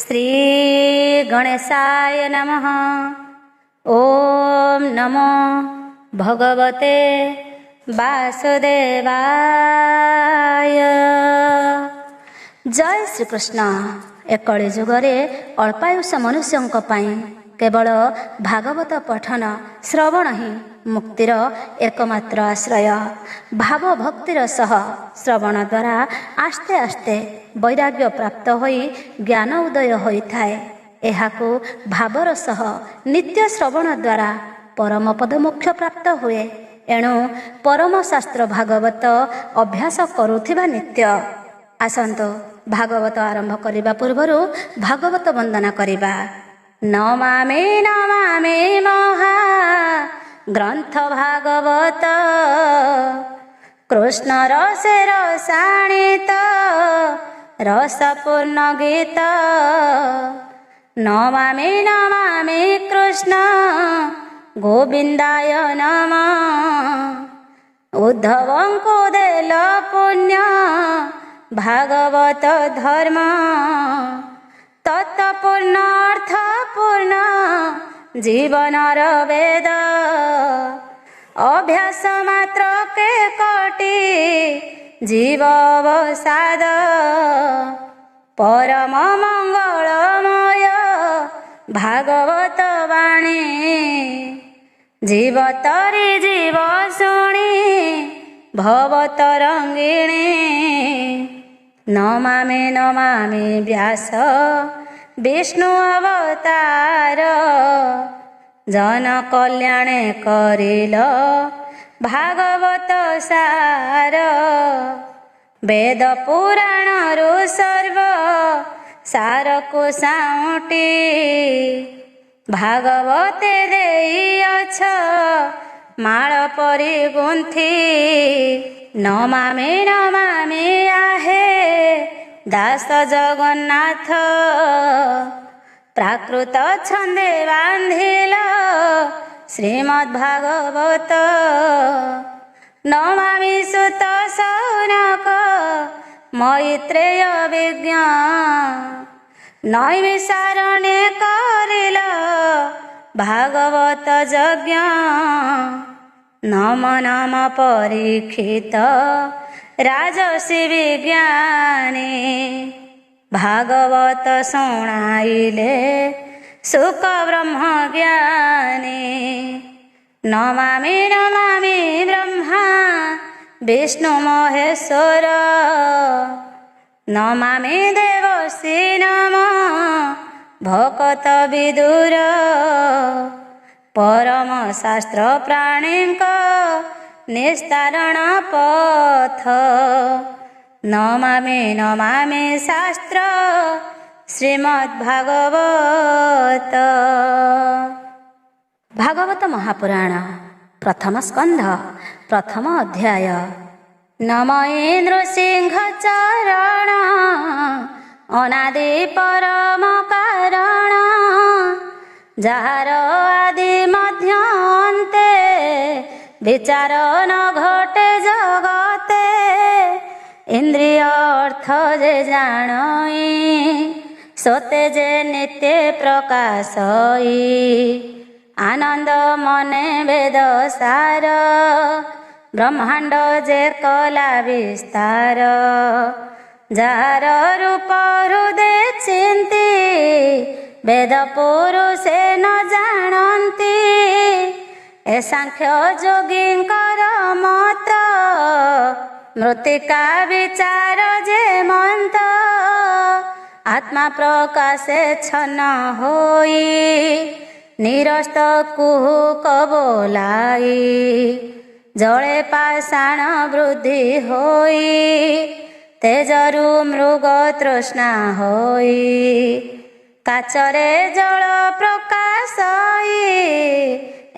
श्री गणेशाय नमः। ओम नमो भगवते वासुदेवाय। जय श्री कृष्ण। ए कଳି जुगरे अल्पायुष मनुष्यों पाई केवल भागवत पठन श्रवण ही मुक्तिर एकमात्र आश्रय। भाव भक्तिर सह श्रवण द्वारा आस्ते आस्ते वैराग्य प्राप्त होई ज्ञान उदय होइथाए। एहाकु भावर सह नित्य श्रवण द्वारा परम पद मोक्ष प्राप्त हुए। एणु परम शास्त्र भागवत अभ्यास करुथिबा नित्य। आसंतो भागवत आरंभ करिबा पूर्वरु भागवत वंदना करिबा। नमामि नमामि महा ग्रंथ भागवत कृष्ण रसे रसायनित रसपूर्ण गीत। नमामि नमामि कृष्ण गोविंदाय नमः। उद्धवं को देल पुण्य भागवत धर्म तत्पूर्ण अर्थपूर्ण जीवनर वेद। अभ्यास मात्र के कोटि जीव अवसाद परम मंगलमय भागवत वाणी। जीव तरी जीव शुणी भव तरंगिणी। नमामि नमामि व्यास विष्णु अवतार जन कल्याण करिल भागवत सार। वेद पुराण रु सर्व सार को साउटी भागवते देई अछ माळ परि गुंथि। नमामि नमामि आहे दास जगन्नाथ प्राकृत छंदे बांधिल श्रीमद्भागवत। नमामि सुत सौनक मैत्रेय विज्ञ नैमिषारण्ये करिल भागवत यज्ञ। नम नम परीक्षित राजसी विज्ञानी भागवत शुणाइले सुख ब्रह्म ज्ञानी। नमामि नमामि ब्रह्मा विष्णु महेश्वर नमामि देवसी नमः भकत विदुर। परम शास्त्र प्राणीक निस्तारण पथ नमामि नमामि शास्त्र श्रीमद्भागवत। भागवत महापुराण प्रथम स्कंध प्रथम अध्याय। नम नृसिंह चरण अनादि परम कारण जार आदि मध्य अन्ते विचार न घटे जगते। इंद्रिय अर्थ जे जानई सोते जे नित्य प्रकाशई। आनंद मने वेद सार ब्रह्मांड जे कला विस्तार। जार रूप हृदय चिंती वेद पुरुषे न जानती। ए सांख्य योगींकर मत मृत्तिका विचार जे मंत। आत्मा प्रकाशे छन्न होई निरस्त कुहुक बोलाई। जले पाषाण वृद्धि होई तेजरु मृग तृष्णा होई। काचरे जल प्रकाशई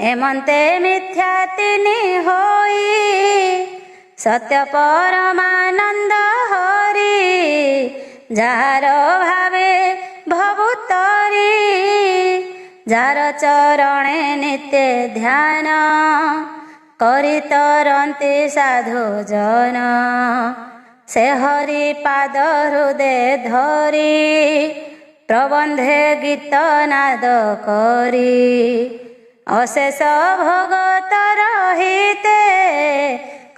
एमंते मिथ्या तिनि होई। सत्य परमानंद हरि जार भावे भवुतरी। जार चरणे नित्य ध्यान करि तरन्ति साधु जन। से हरि पाद हृदय धरी प्रबंधे गीत नाद करी अशेष भगतर हिते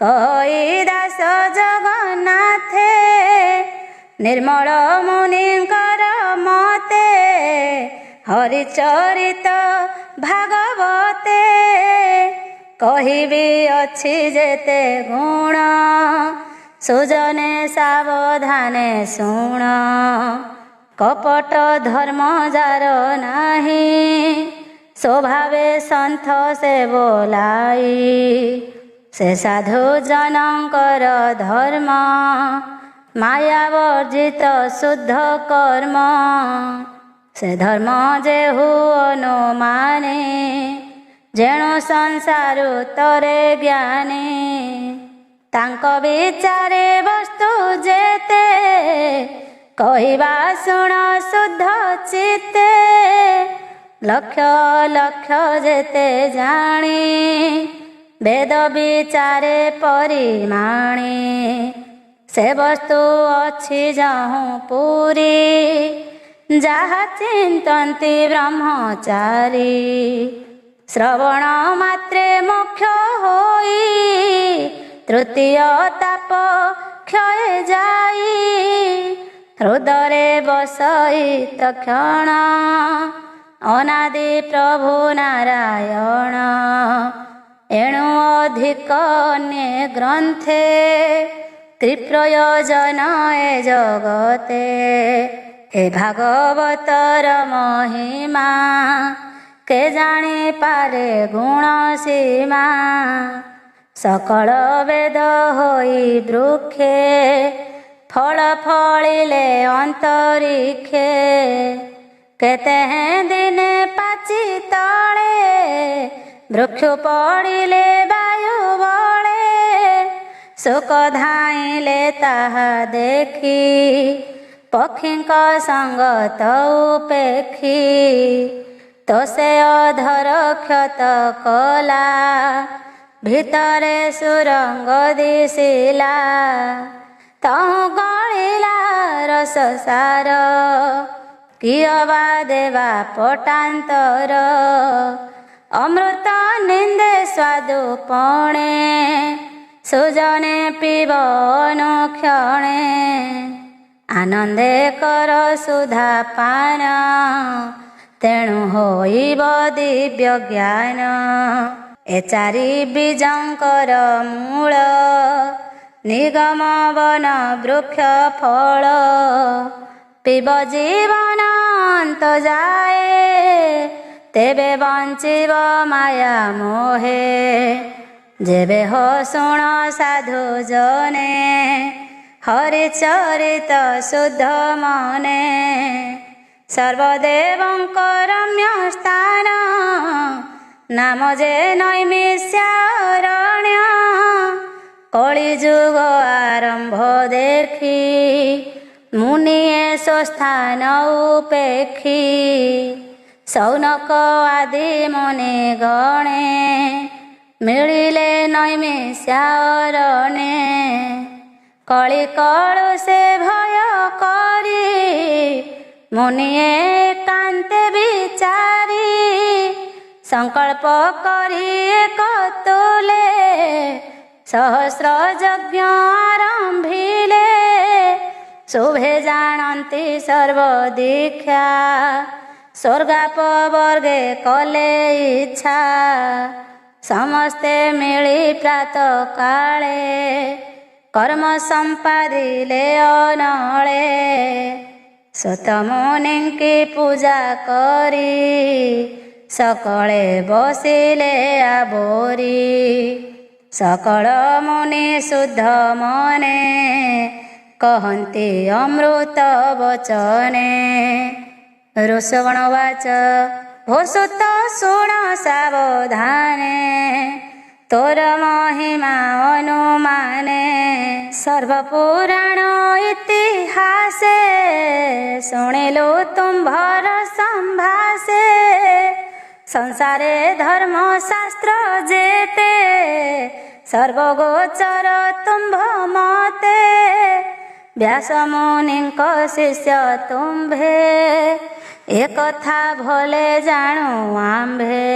कई दास जगन्नाथे निर्मल मुनिकर मते हरिचरित भागवते कहिबी अछि जेते गुण सुजने सावधाने शुण कपट धर्म जार नाही स्वभावे सन्थ से बोलाई से साधु जनकर धर्म माया वर्जित शुद्ध कर्म से धर्म जेहु अनुमाने जेणु संसार तरे ज्ञानी तांक विचारे वस्तु जेते कहिबा शुण शुद्ध चित्ते लक्ष लक्ष जेते जाणी वेद विचारे परिमाणी से वस्तु अछि जहु पुरी जहा चिंतन्ति ब्रह्मचारी श्रवण मात्रे मोक्ष होई तृतीय ताप क्षय जाई हृदरे बसई तक्षण अनादि प्रभु नारायण एणु अधिक अन्ये ग्रंथे कृप्रयोजन ए जगते हे भागवतर महिमा के जानी पारे गुण सीमा सकल वेद होई वृक्षे फल फलिले अंतरिक्षे केते दिने पाची तले वृक्ष पड़िले वायु बले सुख धाइले ताहा देखी पक्षीक संग उपेक्षी तो से अधर क्षत कला भितरे सुरंग दिशिला तहु गलिला रस सार कियबा देवा पटांतर अमृत निंदे स्वादु पणे सुजने पीब अनुक्षणे आनंदे कर सुधा पान तेणु होइब दिव्य ज्ञान ए चारि बीजंकर मूल निगम वन वृक्ष फल पीब जीवन अंत जाए तेबे बंचिब माया मोहे जेबे हो शुण साधु जने हरिचरित शुद्ध मने सर्वदेवंकर रम्य स्थान नाम जे नैमिष्यारण्य कली जुग आरंभ देखी मुनिए स्वस्थान उपेक्षी सौनक आदि मुनि गणे मिलिले नैमिष्यारण्ये कली कलु से भय करी मुनिए कांते विचारी संकल्प करी एक तुले सहस्र यज्ञ आरंभिले शुभे जानती सर्व दीक्षा स्वर्गाप वर्गे कले इच्छा समस्ते मिली प्रातः काले कर्म संपादिले अनले सतमुनिंकी पूजा करी सकले बसिले आबोरी सकल मुनि शुद्ध मने कहन्ति अमृत वचने ऋषवणवाच हो सुत शुण सावधाने तोर महिमा अनुमाने सर्वपुराण इतिहासे शुणिलु तुम्भर संभासे संसारे धर्म शास्त्र जेते सर्वगोचर तुम्भ मते व्यास मुनिଙ୍କ शिष्य तुम्भे ए कथा भले जाणु आम्भे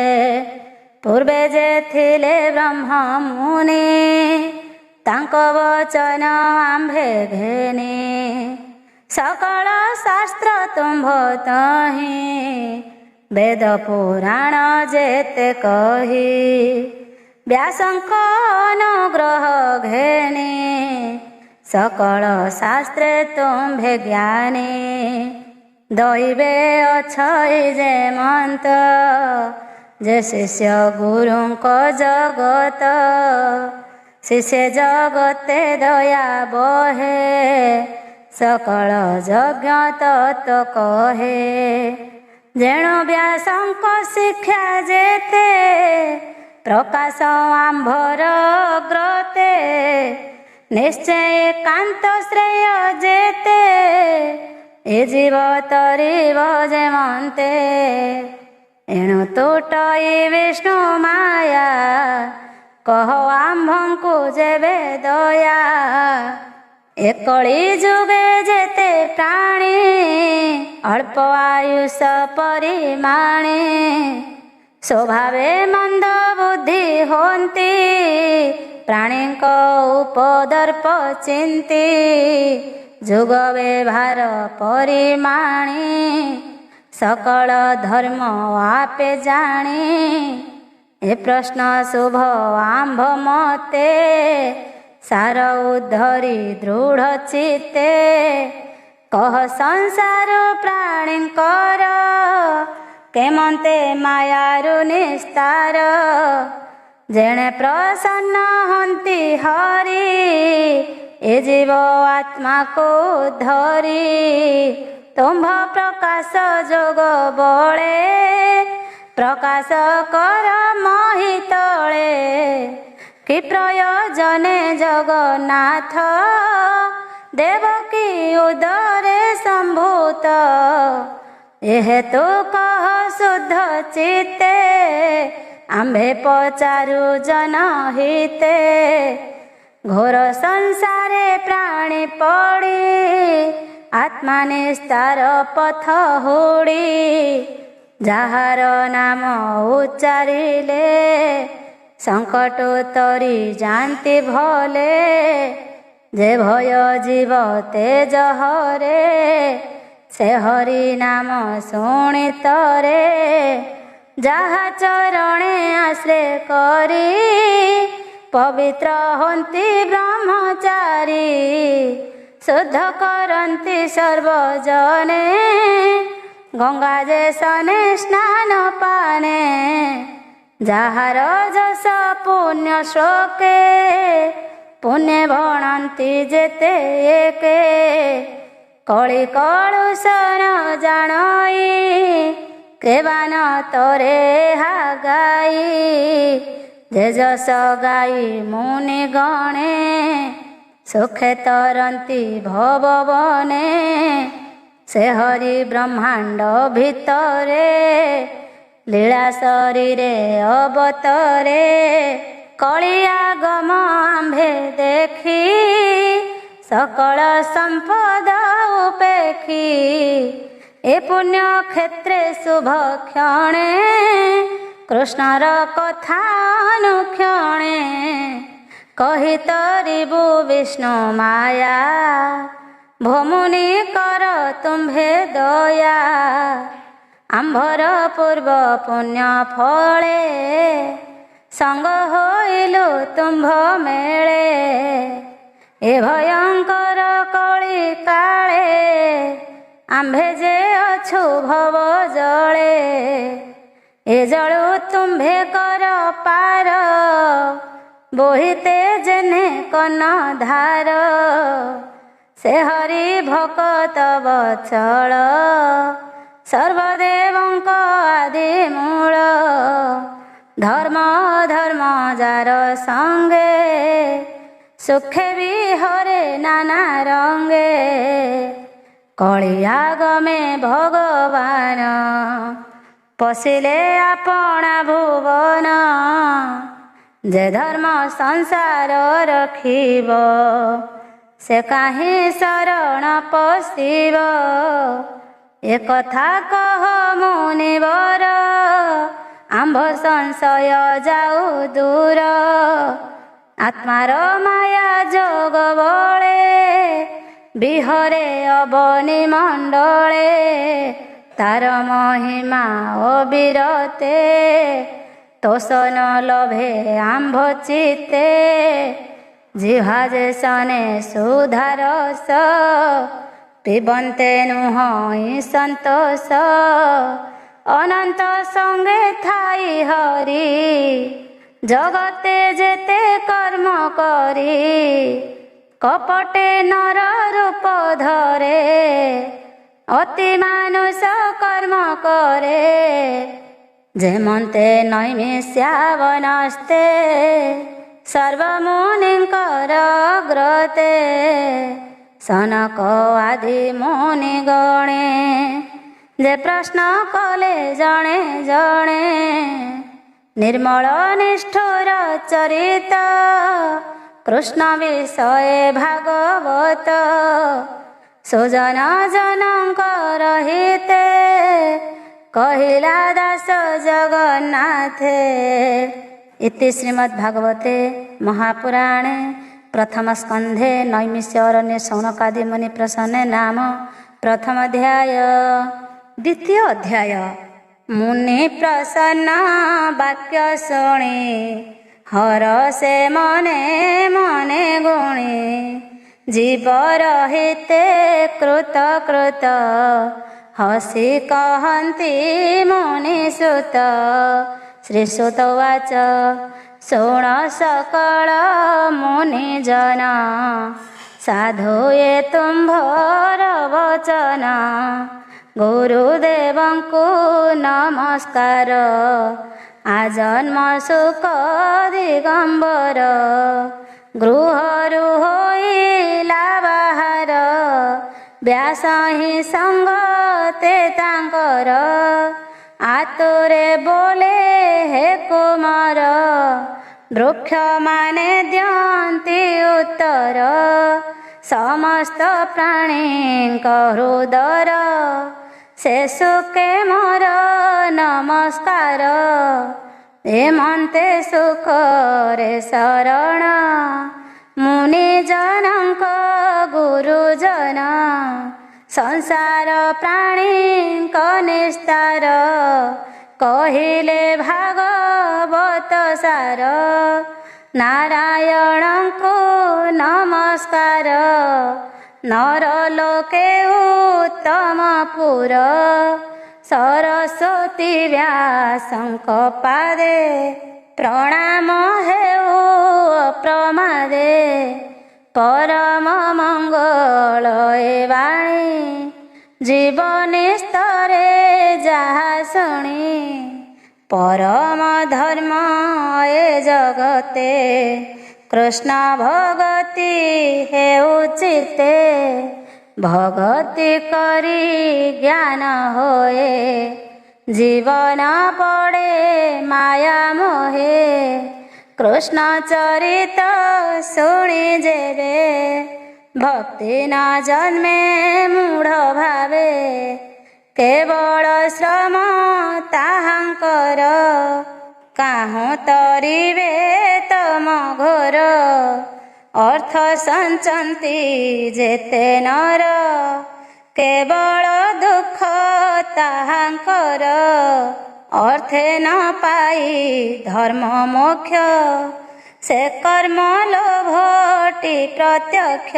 पूर्वे जे थिले ब्रह्म मुनि तांको वचन आम्भे घेनी सकल शास्त्र तुम्भ तहि वेद पुराण जेते कही व्यासंक अनुग्रह घेनी सकल शास्त्रे तुम्भे ज्ञानी दैवे अछई जे मंत जे शिष्य गुरुंको जगत शिष्य जगते दया बहे सकल यज्ञ तत्व कहे जेणु व्यासंक शिक्षा जेते प्रकाश आंभर ग्रते निश्चय एकांत श्रेय जेते ए जीव तरीब जे मन्ते एणु तुटई विष्णु माया कह आम्भंकु जेबे दया एकली जुगे जेते प्राणी अल्प आयुष परिमाणे स्वभावे मंद बुद्धि होन्ति प्राणी को उपदर्प चिंती जुग व्यवहार परिमाणी सकल धर्म आपे जाणी ए प्रश्न शुभ आंभ मते सार उद्धरी दृढ़ चित्ते कह संसार प्राणींकर केमंते मायारु निस्तार जेणे प्रसन्न हंती हरि ए जीव आत्मा को धरी तुम्भ प्रकाश जोग बळे प्रकाश कर मही तळे कि प्रयोजने जगन्नाथ देवकी उदरे संभूत एहे तो कह शुद्ध चित्ते आम्भे पचारु जन हिते घोर संसारे प्राणी पड़ी आत्मा निस्तार पथ हुड़ी जाहार नाम उच्चारिले संकट तरी जानती भले जे भय जीव तेज हरे से हरि नाम शुणी तरे जहा चरणे आश्रय करी पवित्र हंती ब्रह्मचारी शुद्ध करन्ति सर्वजने गंगा जे सने स्नान पाने जाहार जस पुण्य शोके पुण्य भणन्ति जेते एके कଳି कलुषन जानई केवान तरे हा गाई जे जस गाई मुनि गणे सुखे तरन्ति भवबने से हरि ब्रह्मांड भितरे लीला शरीरे अवतरे कलियागम आम्भे देखी सकल संपद उपेखी ए पुण्य क्षेत्रे शुभ क्षणे कृष्णर कथा अनुक्षणे कही तरिबु विष्णु माया भमुनि कर तुम्भे दया आंभर पूर्व पुण्य फले संग होइलु तुम्भ मेले ए भयंकर कଳି काळे आंभे जे अछु भव जळे ए जळु तुम्भे कर पार बोहिते जेने कन धार से हरि भकत बचल सर्वदेवंक आदि मूल धर्म धर्म जार संगे सुखे भी हरे नाना रंगे कलियागमे भगवान पशिले आपणा भुवन जे धर्म संसार रखिब ସେ କାହିଁ ଶରଣ ପଶିବ। ଏ କଥା କହ ମୁନିବର, ଆମ୍ଭ ସଂଶୟ ଯାଉ ଦୂର। ଆତ୍ମାର ମାୟା ଯୋଗ ବଳେ, ବିହରେ ଅବନି ମଣ୍ଡଳେ। ତାର ମହିମା ଅବିରତେ, ତୋଷ ନ ଲଭେ ଆମ୍ଭ ଚିତ୍ତେ। ଜିହ୍ୱା ଯେ ସନେ ସୁଧାରସ, ପିବନ୍ତେ ନୁହଁ ସନ୍ତୋଷ। ଅନନ୍ତ ସଙ୍ଗେ ଥାଇ ହରି, ଜଗତେ ଯେତେ କର୍ମ କରି। କପଟେ ନର ରୂପ ଧରେ, ଅତି ମାନୁଷ କର୍ମ କରେ। ଯେମନ୍ତେ ନୈମିଷ୍ୟାବନସ୍ତେ, ସର୍ବମୁନିଙ୍କର ଗ୍ରତେ। ସନକ ଆଦି ମୁନି ଗଣେ, ଯେ ପ୍ରଶ୍ନ କଲେ ଜଣେ ଜଣେ। ନିର୍ମଳ ନିଷ୍ଠୁର ଚରିତ, କୃଷ୍ଣ ବିଷୟ ଭାଗବତ। ସୁଜନ ଜନଙ୍କର ହିତେ, କହିଲା ଦାସ ଜଗନ୍ନାଥେ। ଇତି ଶ୍ରୀମଦ୍ଭାଗବତେ ମହାପୁରାଣେ ପ୍ରଥମ ସ୍କନ୍ଧେ ନୈମିଷ୍ୟ ଅରଣ୍ୟ ଶୌନକାଦି ମୁନି ପ୍ରସନ୍ନେ ନାମ ପ୍ରଥମ ଅଧ୍ୟାୟ। ଦ୍ୱିତୀୟ ଅଧ୍ୟାୟ। ମୁନି ପ୍ରସନ୍ନ ବାକ୍ୟ ଶୁଣି, ହରଷେ ମନେ ମନେ ଗୁଣି। ଜୀବର ହିତେ କୃତ କୃତ, ହସି କହନ୍ତି ମୁନି ସୁତ। ଶ୍ରୀସୁତ ଉବାଚ ଶୁଣ ସକଳ ମୁନି ଜନ, ସାଧୁ ଏ ତୁମ୍ଭର ବଚନ। ଗୁରୁଦେବଙ୍କୁ ନମସ୍କାର, ଆଜନ୍ମ ସୁକ ଦିଗମ୍ବର। ଗୃହରୁ ହୋଇଲା ବାହାର, ବ୍ୟାସ ହିଁ ସଙ୍ଗତେ ତାଙ୍କର। ଆତୁରେ ବୋଲେ ହେ କୁମାର, ବୃକ୍ଷ ମାନେ ଦିଅନ୍ତି ଉତ୍ତର। ସମସ୍ତ ପ୍ରାଣୀଙ୍କ ହୃଦର, ଶେଷକେ ମୋର ନମସ୍କାର। ଏମନ୍ତେ ସୁଖରେ ଶରଣ, ମୁନିଜନଙ୍କ ଗୁରୁଜନ। ସଂସାର ପ୍ରାଣୀଙ୍କ ନିସ୍ତାର, କହିଲେ ଭାଗବତ ସାର। ନାରାୟଣଙ୍କୁ ନମସ୍କାର, ନର ଲୋକେ ଉତ୍ତମ ପୁର। ସରସ୍ୱତୀ ବ୍ୟାସଙ୍କ ପାଦେ, ପ୍ରଣାମ ହେଉ ଅପ୍ରମାଦେ। ପରମ ମଙ୍ଗଳ ଏ ବାଣୀ, ଜୀବନି ସ୍ତରେ ଯାହା ଶୁଣି। ପରମ ଧର୍ମ ଏ ଜଗତେ, କୃଷ୍ଣ ଭଗତି ହେଉଚିତେ। ଭଗତି କରି ଜ୍ଞାନ ହୋଏ, ଜୀବନ ପଡ଼େ ମାୟା ମୋହେ। କୃଷ୍ଣ ଚରିତ ଶୁଣି ଯେବେ, ଭକ୍ତି ନ ଜନ୍ମେ ମୂଢ଼ ଭାବେ। କେବଳ ଶ୍ରମ ତାହାଙ୍କର, କାହୁଁ ତରିବେ ତମ ଘୋର। ଅର୍ଥ ସଞ୍ଚନ୍ତି ଯେତେ ନର, କେବଳ ଦୁଃଖ ତାହାଙ୍କର। ଅର୍ଥେ ନ ପାଇ ଧର୍ମ ମୋକ୍ଷ, ସେ କର୍ମ ଲୋଭଟି ପ୍ରତ୍ୟକ୍ଷ।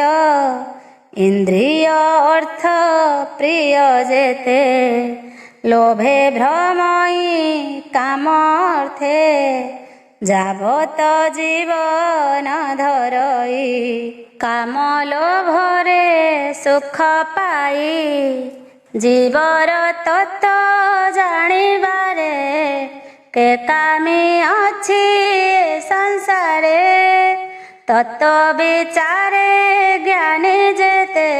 ଇନ୍ଦ୍ରିୟ ଅର୍ଥ ପ୍ରିୟ ଯେତେ, ଲୋଭେ ଭ୍ରମଇ କାମ ଅର୍ଥେ। ଯାବତ ଜୀବନ ଧରଇ, କାମ ଲୋଭରେ ସୁଖ ପାଇ। ଜୀବର ତତ୍ତ୍ୱ ଜାଣିବାରେ, କେ କାମୀ ଅଛି ଏ ସଂସାରେ। ତତ୍ତ୍ୱ ବିଚାରେ ଜ୍ଞାନୀ ଯେତେ,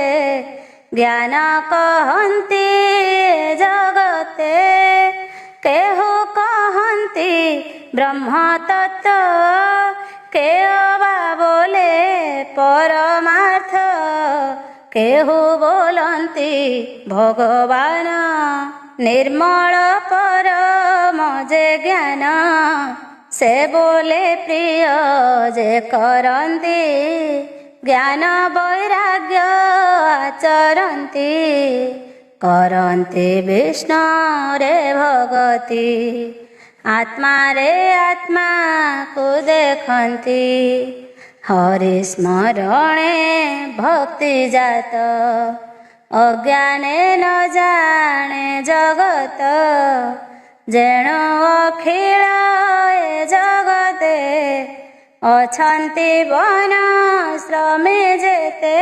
ଜ୍ଞାନ କହନ୍ତି ଏ ଜଗତେ। କେହୁ କହନ୍ତି ବ୍ରହ୍ମ ତତ୍ତ୍ୱ, କେହବା ବୋଲେ ପରମାର୍ଥ, କେହୁ ବୋଲନ୍ତି ଭଗବାନ। ନିର୍ମଳ ପରମ ଯେ ଜ୍ଞାନ, ସେ ବୋଲେ ପ୍ରିୟ ଯେ କରନ୍ତି। ଜ୍ଞାନ ବୈରାଗ୍ୟ ଆଚରନ୍ତି, କରନ୍ତି ବିଷ୍ଣୁରେ ଭଗତି। ଆତ୍ମାରେ ଆତ୍ମାକୁ ଦେଖନ୍ତି, ହରି ସ୍ମରଣେ ଭକ୍ତି ଜାତ। ଅଜ୍ଞାନେ ନ ଜାଣେ ଜଗତ, ଯେଣୁ ଅଖିଳ ଏ ଜଗତେ। ଅଛନ୍ତି ବନଶ୍ରମେ ଯେତେ,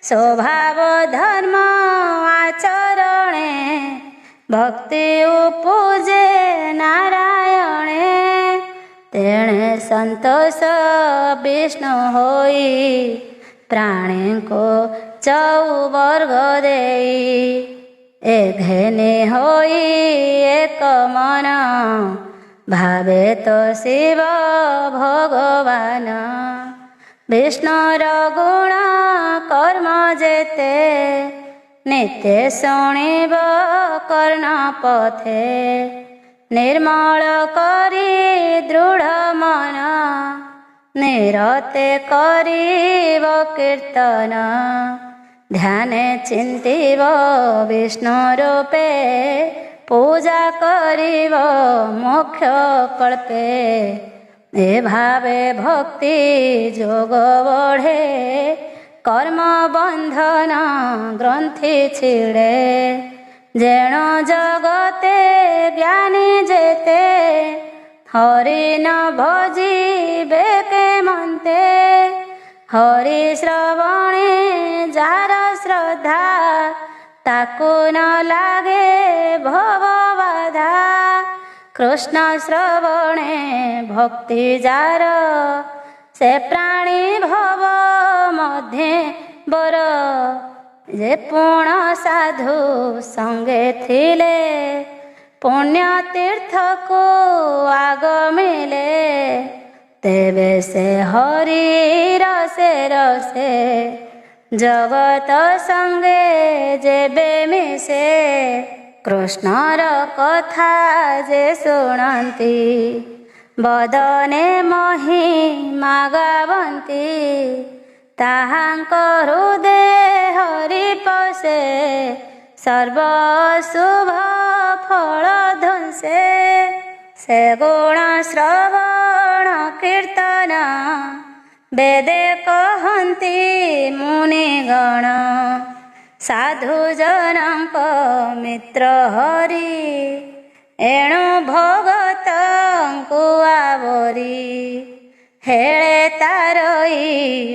ସ୍ୱଭାବ ଧର୍ମ ଆଚରଣେ। ଭକ୍ତି ଉପଜେ ନାରାୟଣେ, ତେଣେ ସନ୍ତୋଷ ବିଷ୍ଣୁ ହୋଇ। ପ୍ରାଣୀଙ୍କୁ ଚଉବର୍ଗ ଦେଇ, ଏ ଘେନି ହୋଇ ଏକ ମନ। ଭାବେ ତ ଶିବ ଭଗବାନ, ବିଷ୍ଣୁର ଗୁଣ କର୍ମ ଯେତେ। ନିତ୍ୟ ଶୁଣିବ କର୍ଣ୍ଣ ପଥେ, ନିର୍ମଳ କରି ଦୃଢ଼ ମନ। ନିରତେ କରିବ କୀର୍ତ୍ତନ, ଧ୍ୟାନେ ଚିନ୍ତିବ ବିଷ୍ଣୁ ରୂପେ। ପୂଜା କରିବ ମୋକ୍ଷ କଳ୍ପେ, ଏ ଭାବେ ଭକ୍ତି ଯୋଗ ବଢ଼େ। କର୍ମ ବନ୍ଧନ ଗ୍ରନ୍ଥି ଛିଡ଼େ, ଯେଣୁ ଜଗତେ ଜ୍ଞାନୀ ଯେତେ। ହରି ନ ଭଜିବେ କେମନ୍ତେ, ହରି ଶ୍ରବଣେ ଯାହାର ଶ୍ରଦ୍ଧା। ତାକୁ ନ ଲାଗେ ଭବ ବାଧା, କୃଷ୍ଣ ଶ୍ରବଣେ ଭକ୍ତି ଯାର। ସେ ପ୍ରାଣୀ ଭବ ମଧ୍ୟେ ବର, ଯେ ପୁଣ ସାଧୁ ସଙ୍ଗେ ଥିଲେ। ପୁଣ୍ୟ ତୀର୍ଥକୁ ଆଗ ମିଳେ, ତେବେ ସେ ହରି ରସେ ରସେ। ଜଗତ ସଙ୍ଗେ ଯେବେ ମିଶେ, କୃଷ୍ଣର କଥା ଯେ ଶୁଣନ୍ତି। ବଦନେ ମହିମା ଗାବନ୍ତି, ତାହାଙ୍କ ହୃଦେ ହରି ପଶେ। ସର୍ବ ଶୁଭ ଫଳ ଧ୍ୱଂସେ, ସେ ଗୁଣ ଶ୍ରବଣ କୀର୍ତ୍ତନ। ବେଦେ କହନ୍ତି ମୁନିଗଣ, ସାଧୁ ଜନଙ୍କ ମିତ୍ର ହରି। ଏଣୁ ଭଗତଙ୍କୁ ଆବରି, ହେଳେ ତାରଇ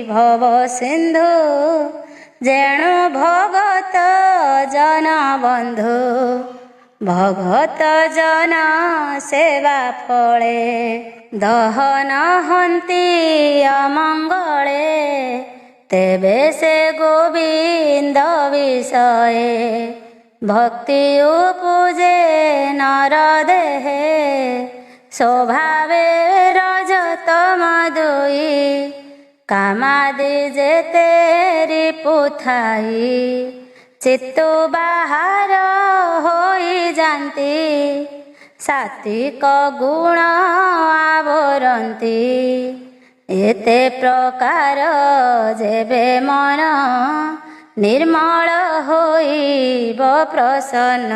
ଭବ ସିନ୍ଧୁ। ଯେଣୁ ଭଗତ ଜନ ବନ୍ଧୁ, ଭଗତ ଜନ ସେବା ଫଳେ। ଦହନ ହନ୍ତି ଅମଙ୍ଗଳେ, ତେବେ ସେ ଗୋବିନ୍ଦ ବିଷଏ। ଭକ୍ତି ଉପଜେ ନର ଦେହେ, ସ୍ୱଭାବେ ରଜତମ ଦୁଇ। କାମାଦି ଯେତେ ରିପୁଥାଇ, ଚିତ୍ତୁ ବାହାର ହୋଇଯାନ୍ତି। ସାତ୍ୱିକ ଗୁଣ ଆବରନ୍ତି, ଏତେ ପ୍ରକାର ଯେବେ ମନ। ନିର୍ମଳ ହୋଇବ ପ୍ରସନ୍ନ,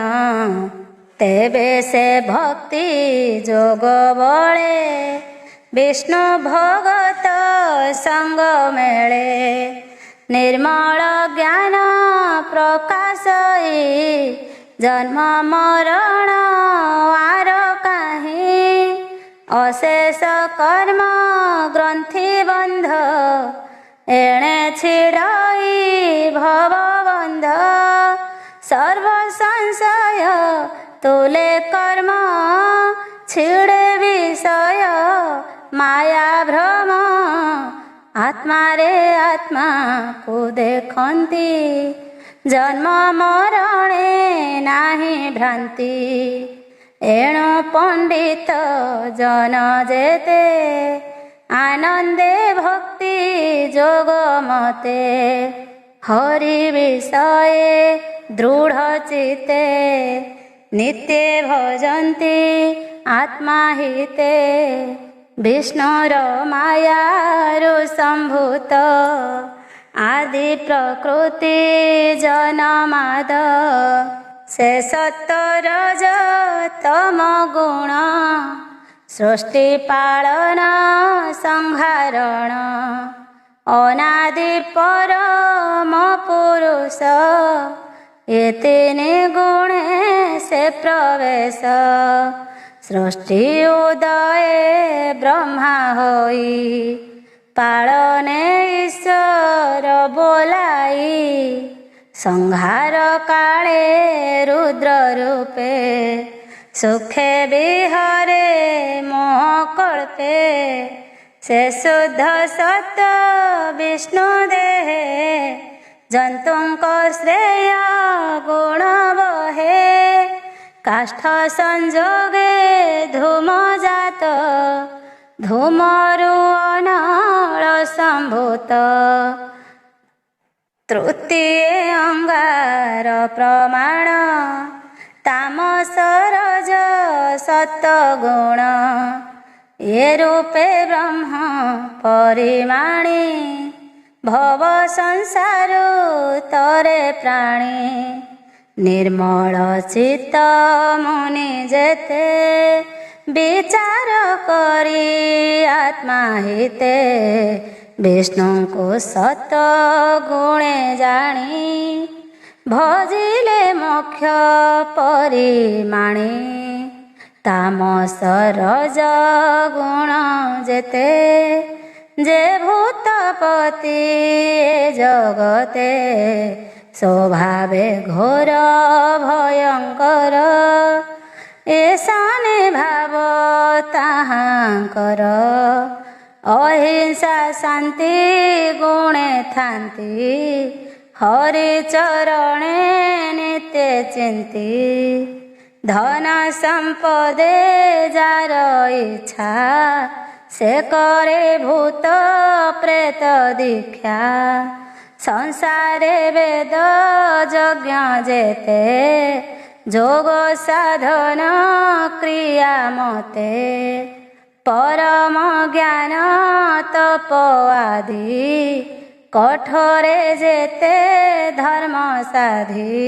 ତେବେ ସେ ଭକ୍ତି ଯୋଗ ବଳେ। ବିଷ୍ଣୁ ଭଗତ ସଙ୍ଗ ମେଳେ, ନିର୍ମଳ ଜ୍ଞାନ ପ୍ରକାଶଇ। ଜନ୍ମ ମରଣ ଆର କାହିଁ, ଅଶେଷ କର୍ମ ଗ୍ରନ୍ଥି ବନ୍ଧ। ଏଣେ ଛିଡ଼ଇ ଭବ ବନ୍ଧ, ସର୍ବ ସଂଶୟ ତୁଲେ କର୍ମ। ଛିଡ଼େ ବିଷୟ ମାୟା ଭ୍ରମ, ଆତ୍ମାରେ ଆତ୍ମାକୁ ଦେଖନ୍ତି। ଜନ୍ମ ମରଣେ ନାହିଁ ଭ୍ରାନ୍ତି, ଏଣୁ ପଣ୍ଡିତ ଜନ ଯେତେ। आनंदे भक्ति जोग मते हरि विषये दृढ़ चिते नित्य भजन्ति आत्मा हिते विष्णुर मायारु संभूत आदि प्रकृति जनमाद से सत्तरज तम गुण सृष्टि पालन संहारण अनादि परम पुरुष ये तीन गुणे से प्रवेश सृष्टि उदय ब्रह्मा होई पालने ईश्वर बोलाई संहार काले रुद्र रूपे सुखे विहरे मोह कल्पे से शुद्ध सत्य विष्णु देहे जंतुंक श्रेय गुण बहे काष्ठ संजोगे धूम जात धूमरु अनल संभूत तृतीय अंगार प्रमाण तामस रज सत्गुण ये रूपे ब्रह्म परिमाणी भव संसार तरे प्राणी निर्मल चित्त मुनि जेते विचार करी आत्मा हिते विष्णु को सत गुणे जानी भजिले मोक्ष परिमाणी तामस रज गुण जेते जे भूतपति जगते स्वभावे घोर भयंकर एसाने भाव ताहांकर अहिंसा शांति गुणे थांती हरि चरणे नित्य चिंती धन संपदे जार इच्छा से करे भूत प्रेत दीक्षा संसारे वेद यज्ञ जेते जोग साधन क्रिया मते परम ज्ञान तप आदि कठोरे जेते धर्म साधी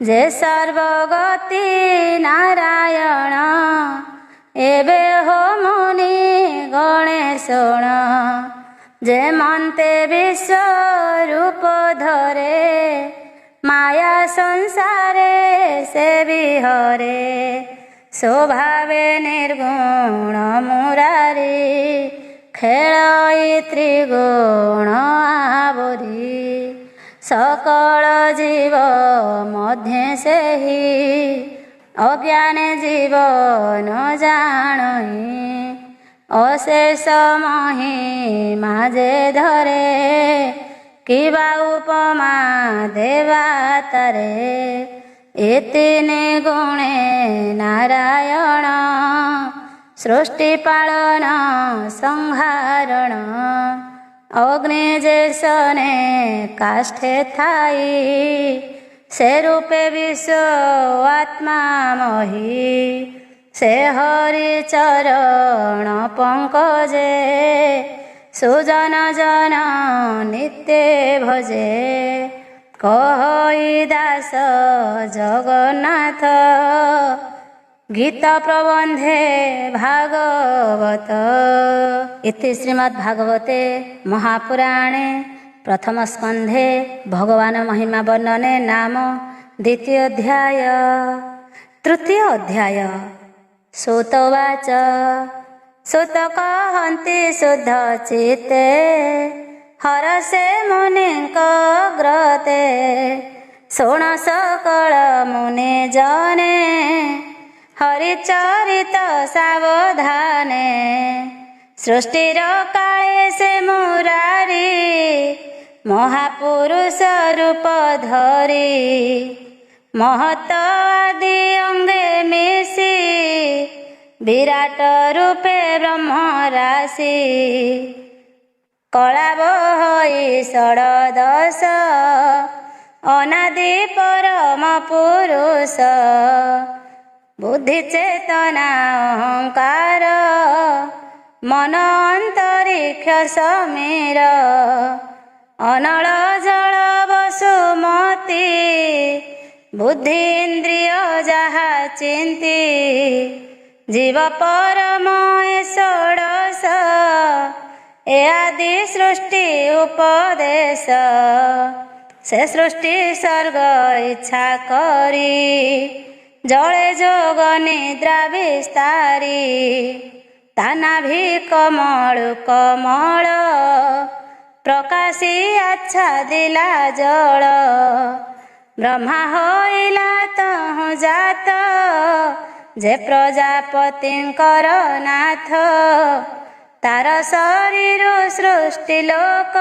जे सर्वगति नारायण एबे हो मुनि गणेशण जे मन्ते विश्व रूप धरे माया संसारे से विहरे स्वभावे निर्गुण मुरारी खेलई त्रिगुण आवरी सकल जीव मध्य से ही अज्ञान जीव न जानई अशेष महिमा जे धरे किबा उपमा देवा तारे ए तीन गुणे नारायण सृष्टि पालन संहारण अग्नि जैसने काष्ठे थाई से रूपे विश्व आत्मा मही से हरि चरण पंकजे सुजन जन नित्य भजे कहई दास जगन्नाथ गीत प्रबंधे भागवत इति श्रीमद्भागवते महापुराणे प्रथम स्कंधे भगवान महिमा वर्णने नाम द्वितीय अध्याय। तृतीय अध्याय सूतवाच सुत कहन्ति शुद्ध चित्ते हरसे मुनिंक ग्रते शुण सकल मुनि जने हरिचरित सावधाने सृष्टिर काले से मुरारी महापुरुष रूप धरी महत आदि अंगे मिशी ବିରାଟ ରୂପେ ବ୍ରହ୍ମ ରାଶି କଳାବ ହୋଇ ଷଡ଼ଦଶ ଅନାଦି ପରମ ପୁରୁଷ ବୁଦ୍ଧି ଚେତନା ଅହଙ୍କାର ମନ ଅନ୍ତରିକ୍ଷ ସମୀର ଅନଳ ଜଳ ବସୁମତି ବୁଦ୍ଧି ଇନ୍ଦ୍ରିୟ ଯାହା ଚିନ୍ତି ଜୀବ ପରମ ଏ ଷୋଡ଼ଶ ଏ ଆଦି ସୃଷ୍ଟି ଉପଦେଶ ସେ ସୃଷ୍ଟି ସ୍ୱର୍ଗ ଇଚ୍ଛା କରି ଜଳେ ଯୋଗ ନିଦ୍ରା ବିସ୍ତାରୀ ତାନାଭି କମଳୁ କମଳ ପ୍ରକାଶୀ ଆଚ୍ଛାଦିଲା ଜଳ ବ୍ରହ୍ମା ହୋଇଲା ତହୁଁ ଜାତ ଯେ ପ୍ରଜାପତିଙ୍କର ନାଥ ତାର ଶରୀର ସୃଷ୍ଟି ଲୋକ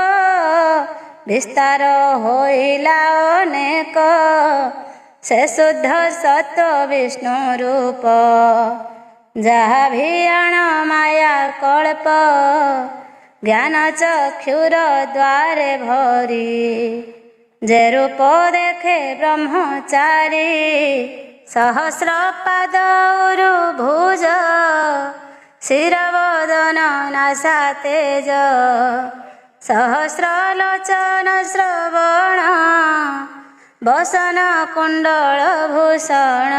ବିସ୍ତାର ହୋଇଲା ଅନେକ ସେ ଶୁଦ୍ଧ ସତ୍ଵ ବିଷ୍ଣୁ ରୂପ ଯାହା ଭିଆଣ ମାୟା କଳ୍ପ ଜ୍ଞାନ ଚକ୍ଷୁର ଦ୍ୱାରେ ଭରି ଯେ ରୂପ ଦେଖେ ବ୍ରହ୍ମଚାରୀ ସହସ୍ର ପାଦ ଉରୁ ଭୁଜ ଶିରବଦନ ନାସା ତେଜ ସହସ୍ର ଲୋଚନ ଶ୍ରବଣ ବସନ କୁଣ୍ଡଳ ଭୂଷଣ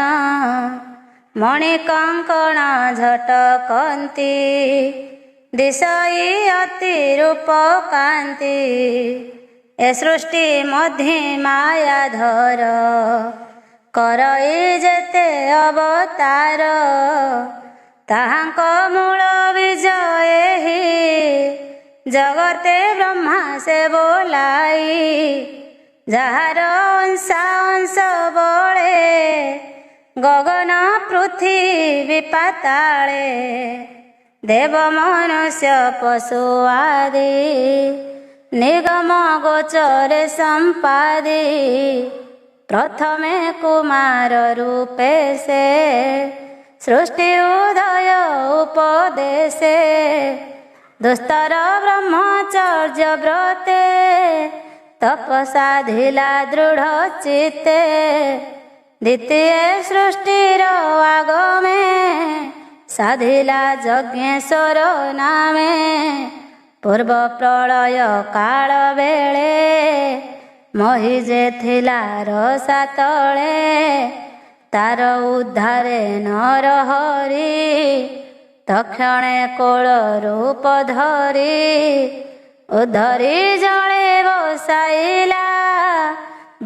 ମଣିକଙ୍କଣ ଝଟକନ୍ତି ଦିଶଇ ଅତି ରୂପ କାନ୍ତି ଏ ସୃଷ୍ଟି ମଧ୍ୟ ମାୟାଧର କରଇ ଯେତେ ଅବତାର ତାହାଙ୍କ ମୂଳ ବିଜ ଏହି ଜଗତେ ବ୍ରହ୍ମା ସେ ବୋଲାଇ ଯାହାର ଅଂଶ ବଳେ ଗଗନ ପୃଥିବୀ ପାତାଳେ ଦେବ ମନୁଷ୍ୟ ପଶୁ ଆଦି ନିଗମ ଗୋଚରେ ସମ୍ପାଦି ପ୍ରଥମେ କୁମାର ରୂପେ ସେ ସୃଷ୍ଟି ଉଦୟ ଉପଦେଶେ ଦୁସ୍ତର ବ୍ରହ୍ମଚର୍ଯ୍ୟ ବ୍ରତେ ତପସାଧିଲା ଦୃଢ଼ ଚିତ୍ତେ ଦ୍ୱିତୀୟ ସୃଷ୍ଟିର ଆଗମେ ସାଧିଲା ଯଜ୍ଞେଶ୍ୱର ନାମେ ପୂର୍ବ ପ୍ରଳୟ କାଳ ବେଳେ ମହି ଯେ ଥିଲା ରସା ତଳେ ତାର ଉଦ୍ଧାରେ ନର ହରି ତକ୍ଷଣେ କୋଳ ରୂପ ଧରି ଉଧରି ଜଳେ ବସାଇଲା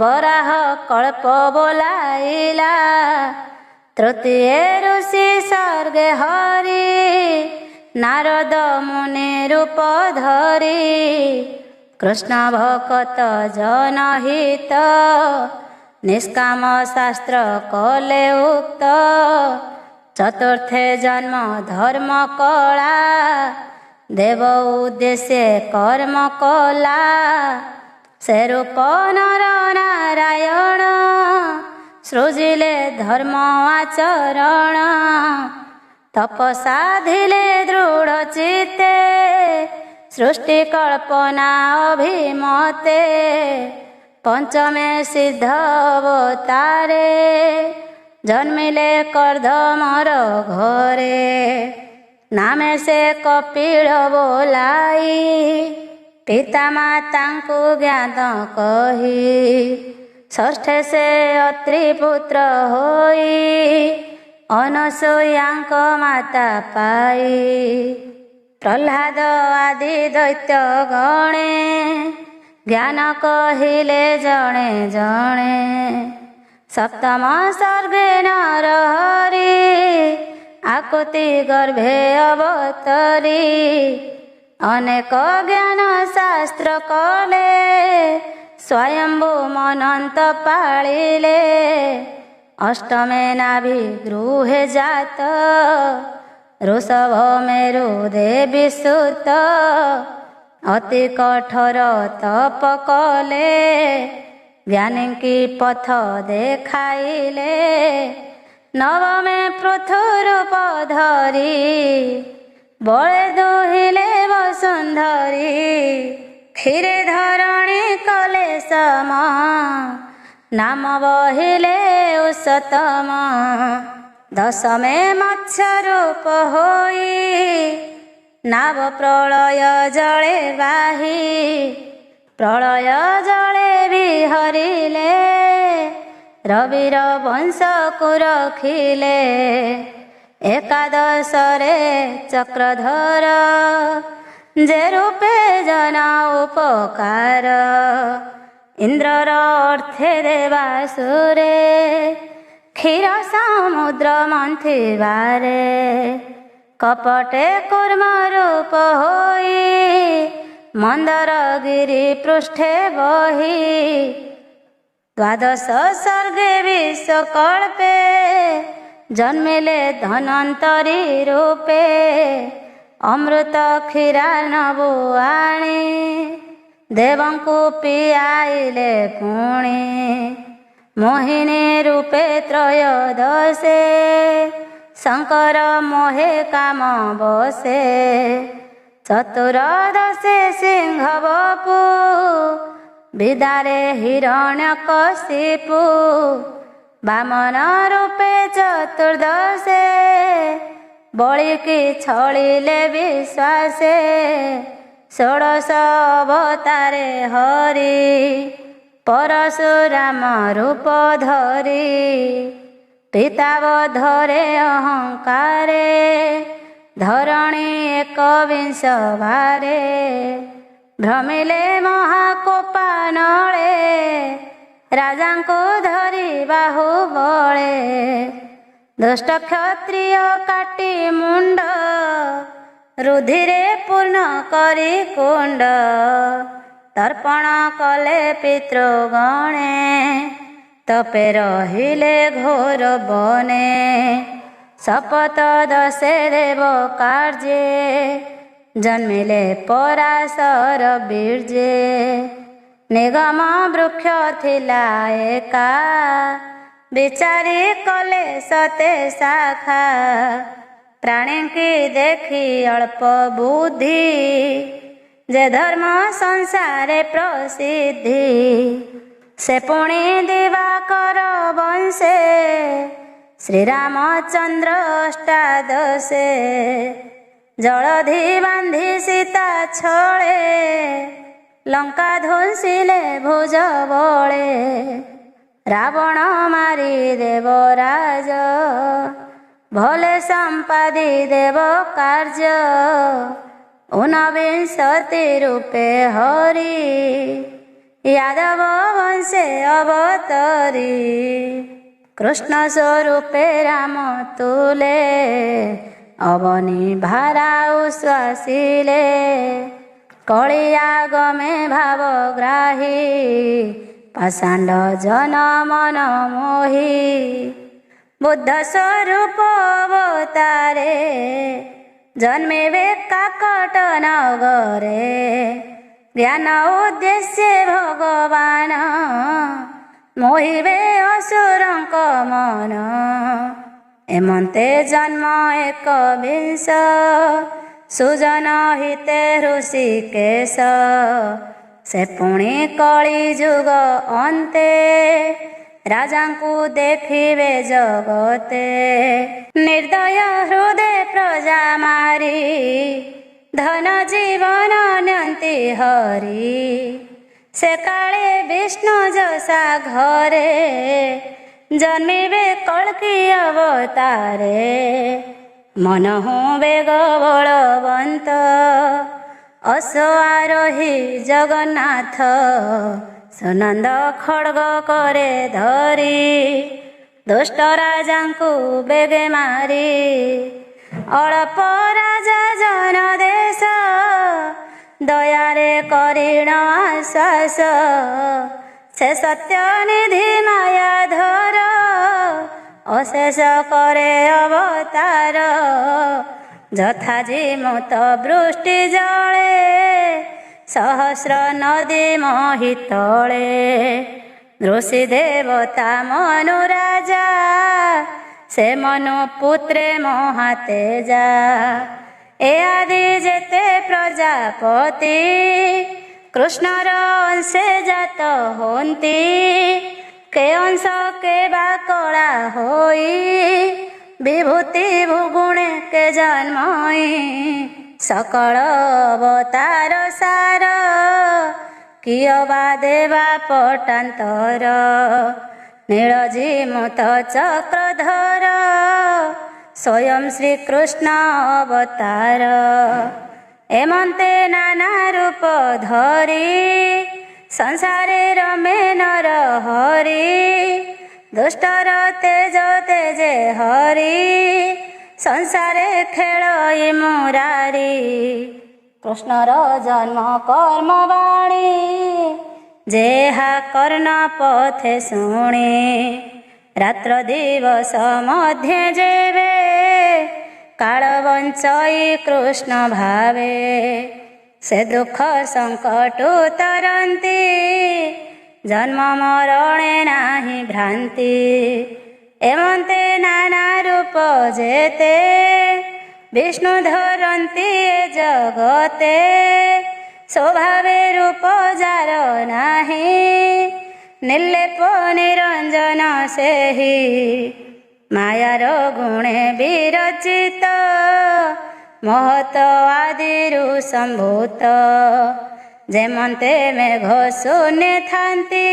ବରାହ କଳ୍ପ ବୋଲାଇଲା ତୃତୀୟ ଋଷି ସ୍ୱର୍ଗେ ହରି ନାରଦ ମୁନି ରୂପ ଧରି କୃଷ୍ଣ ଭକତ ଜନହିତ ନିଷ୍କାମ ଶାସ୍ତ୍ର କଲେ ଉକ୍ତ ଚତୁର୍ଥେ ଜନ୍ମ ଧର୍ମ କଳା ଦେବ ଉଦ୍ଦେଶ୍ୟ କର୍ମ କଲା ସେ ରୂପ ନର ନାରାୟଣ ସୃଜିଲେ ଧର୍ମ ଆଚରଣ ତପସାଧିଲେ ଦୃଢ଼ ଚିତ୍ତେ ସୃଷ୍ଟି କଳ୍ପନା ଅଭିମତେ ପଞ୍ଚମେ ସିଦ୍ଧ ଅବତାରେ ଜନ୍ମିଲେ କର୍ଦ୍ଦମର ଘରେ ନାମେ ସେ କପିଳ ବୋଲାଇ ପିତା ମାତାଙ୍କୁ ଜ୍ଞାନ କହି ଷଷ୍ଠେ ସେ ଅତ୍ରି ପୁତ୍ର ହୋଇ ଅନସୂୟାଙ୍କ ମାତା ପାଇ ପ୍ରହ୍ଲାଦ ଆଦି ଦୈତ୍ୟ ଗଣେ ଜ୍ଞାନ କହିଲେ ଜଣେ ଜଣେ ସପ୍ତମ ସର୍ଗେ ନର ହରି ଆକୁତି ଗର୍ଭେ ଅବତରି ଅନେକ ଜ୍ଞାନ ଶାସ୍ତ୍ର କଲେ ସ୍ୱୟମ୍ଭୁ ମନନ୍ତ ପାଳିଲେ ଅଷ୍ଟମେ ନାଭି ଗୃହେ ଜାତ ଋଷଭ ମେରୁ ଦେବୀ ସୁତ ଅତି କଠୋର ତପ କଲେ ଜ୍ଞାନୀଙ୍କି ପଥ ଦେଖାଇଲେ ନବମେ ପୃଥୁ ରୂପ ଧରି ବଳେ ଦୁହିଲେ ବସୁନ୍ଧରୀ। କ୍ଷୀରେ ଧରଣୀ କଲେ ସମ ନାମ ବହିଲେ ଉଷତମ। ଦଶମେ ମତ୍ସ୍ୟ ରୂପ ହୋଇ ନାବ ପ୍ରଳୟ ଜଳେ ବାହି। ପ୍ରଳୟ ଜଳେ ବିହରିଲେ ରବିର ବଂଶକୁ ରଖିଲେ। ଏକାଦଶରେ ଚକ୍ରଧର ଯେ ରୂପେ ଜନ ଉପକାର। ଇନ୍ଦ୍ରର ଅର୍ଥେ ଦେବାସୁରେ କ୍ଷୀର ସମୁଦ୍ର ମନ୍ଥିବାରେ। କପଟେ କୁର୍ମ ରୂପ ହୋଇ ମନ୍ଦରଗିରି ପୃଷ୍ଠେ ବହି। ଦ୍ୱାଦଶ ସର୍ଗେ ବିଶ୍ୱକଳ୍ପେ ଜନ୍ମିଲେ ଧନ୍ୱନ୍ତରୀ ରୂପେ। ଅମୃତ କ୍ଷୀରାର୍ଣ୍ଣବୁ ଆଣି ଦେବଙ୍କୁ ପିଆଇଲେ ପୁଣି। ମୋହିନୀ ରୂପେ ତ୍ରୟୋଦଶେ ଶଙ୍କର ମୋହେ କାମ ବସେ। ଚତୁର୍ଦଶେ ସିଂହ ବପୁ ବିଦାରେ ହିରଣ୍ୟକଶିପୁ। ବାମନ ରୂପେ ଚତୁର୍ଦଶେ ବଳିକି ଛଳିଲେ ବିଶ୍ୱାସେ। ଷୋଡ଼ଶ ଅବତାରେ ହରି ପରଶୁରାମ ରୂପ ଧରି। ପିତାବଧରେ ଅହଙ୍କାରେ ଧରଣୀ ଏକବିଂଶ ଭାରେ। ଭ୍ରମିଲେ ମହାକୋପାନଳେ ରାଜାଙ୍କୁ ଧରି ବାହୁବଳେ। ଦୁଷ୍ଟ କ୍ଷତ୍ରିୟ କାଟି ମୁଣ୍ଡ ରୁଧିରେ ପୂର୍ଣ୍ଣ କରି କୁଣ୍ଡ। ତର୍ପଣ କଲେ ପିତୃଗଣେ ତପେ ରହିଲେ ଘୋର ବନେ। ଶପଥ ଦଶେ ଦେବ କାର୍ଯ୍ୟେ ଜନ୍ମିଲେ ପରାଶର ବୀର୍ଯ୍ୟେ। ନିଗମ ବୃକ୍ଷ ଥିଲା ଏକା ବିଚାରି କଲେ ସତେ ଶାଖା। ପ୍ରାଣୀଙ୍କି ଦେଖି ଅଳ୍ପ ବୁଦ୍ଧି ଯେ ଧର୍ମ ସଂସାରେ ପ୍ରସିଦ୍ଧି। ସେ ପୁଣି ଦିବାକର ବଂଶେ ଶ୍ରୀରାମଚନ୍ଦ୍ର ଅଷ୍ଟାଦଶେ। ଜଳଧି ବାନ୍ଧି ସୀତା ଛଳେ ଲଙ୍କା ଧ୍ୱଂସିଲେ ଭୁଜ ବଳେ। ରାବଣ ମାରି ଦେବରାଜ ଭଲେ ସମ୍ପାଦି ଦେବ କାର୍ଯ୍ୟ। ଊନବିଂଶତି ରୂପେ ହରି यादव वंशे अवतरी। कृष्ण स्वरूपे राम तुले अवनी भारा उश्वासिले। कलियागमे भावग्राही पाषाण्ड जन मन मोही। बुद्ध स्वरूप अवतारे जन्मेवे काकट नगरे। ज्ञान उद्देश्य भगवान मोहिबे असुरंक मन। एमंते जन्म एकविंश सुजन हिते ऋषिकेश। से पुणी कली जुग अंते राजांकु देखिबे जगते। निर्दय हृदय प्रजा मारी धन जीवन नियंती हरि। से काले विष्णु जसा घरे जन्मिबे कल्कि अवतारे। मन हूँ बेग बलवंत अश्वारोही जगन्नाथ। सुनंद खड्ग करे धरी दुष्ट राजांकु बेगे मारी। अल्प राजा जन देश दयारे करिण आश्वास। से सत्य निधि मायाधर अशेष करे अवतार। যথা জিমুত বৃষ্টি জলে সহস্র নদী মহিতলে ঋষি দেবতা মনু রাজা से मनु पुत्रे महातेजा ए आदि जेते प्रजापति कृष्णर अंशे जात होती के अंश के बा कला होई विभूति भुगुणे के जन्मई सकल अवतार सार किय बा देवा पटांतर नीलजी मुत चक्रधर स्वयं श्रीकृष्ण अवतार एमंते नाना रूप धरी संसारे रमे नर हरि दुष्टर तेज तेजे हरि संसारे खेलई मुरारी कृष्णर जन्म कर्म बाणी जेहा कर्ण पथे शुणी रात्र दिवस मध्य जेवे काल बंचई कृष्ण भावे से दुख संकट तरंती जन्म मरणे नाही भ्रांति एमंते नाना रूप जेते विष्णु धरंती जगते स्वभावे रूप जार नाही निर्लेप निरंजन सेहि मायार गुणे विरचित महत आदिरु संभूत जेमंते मेघ शून्य थांती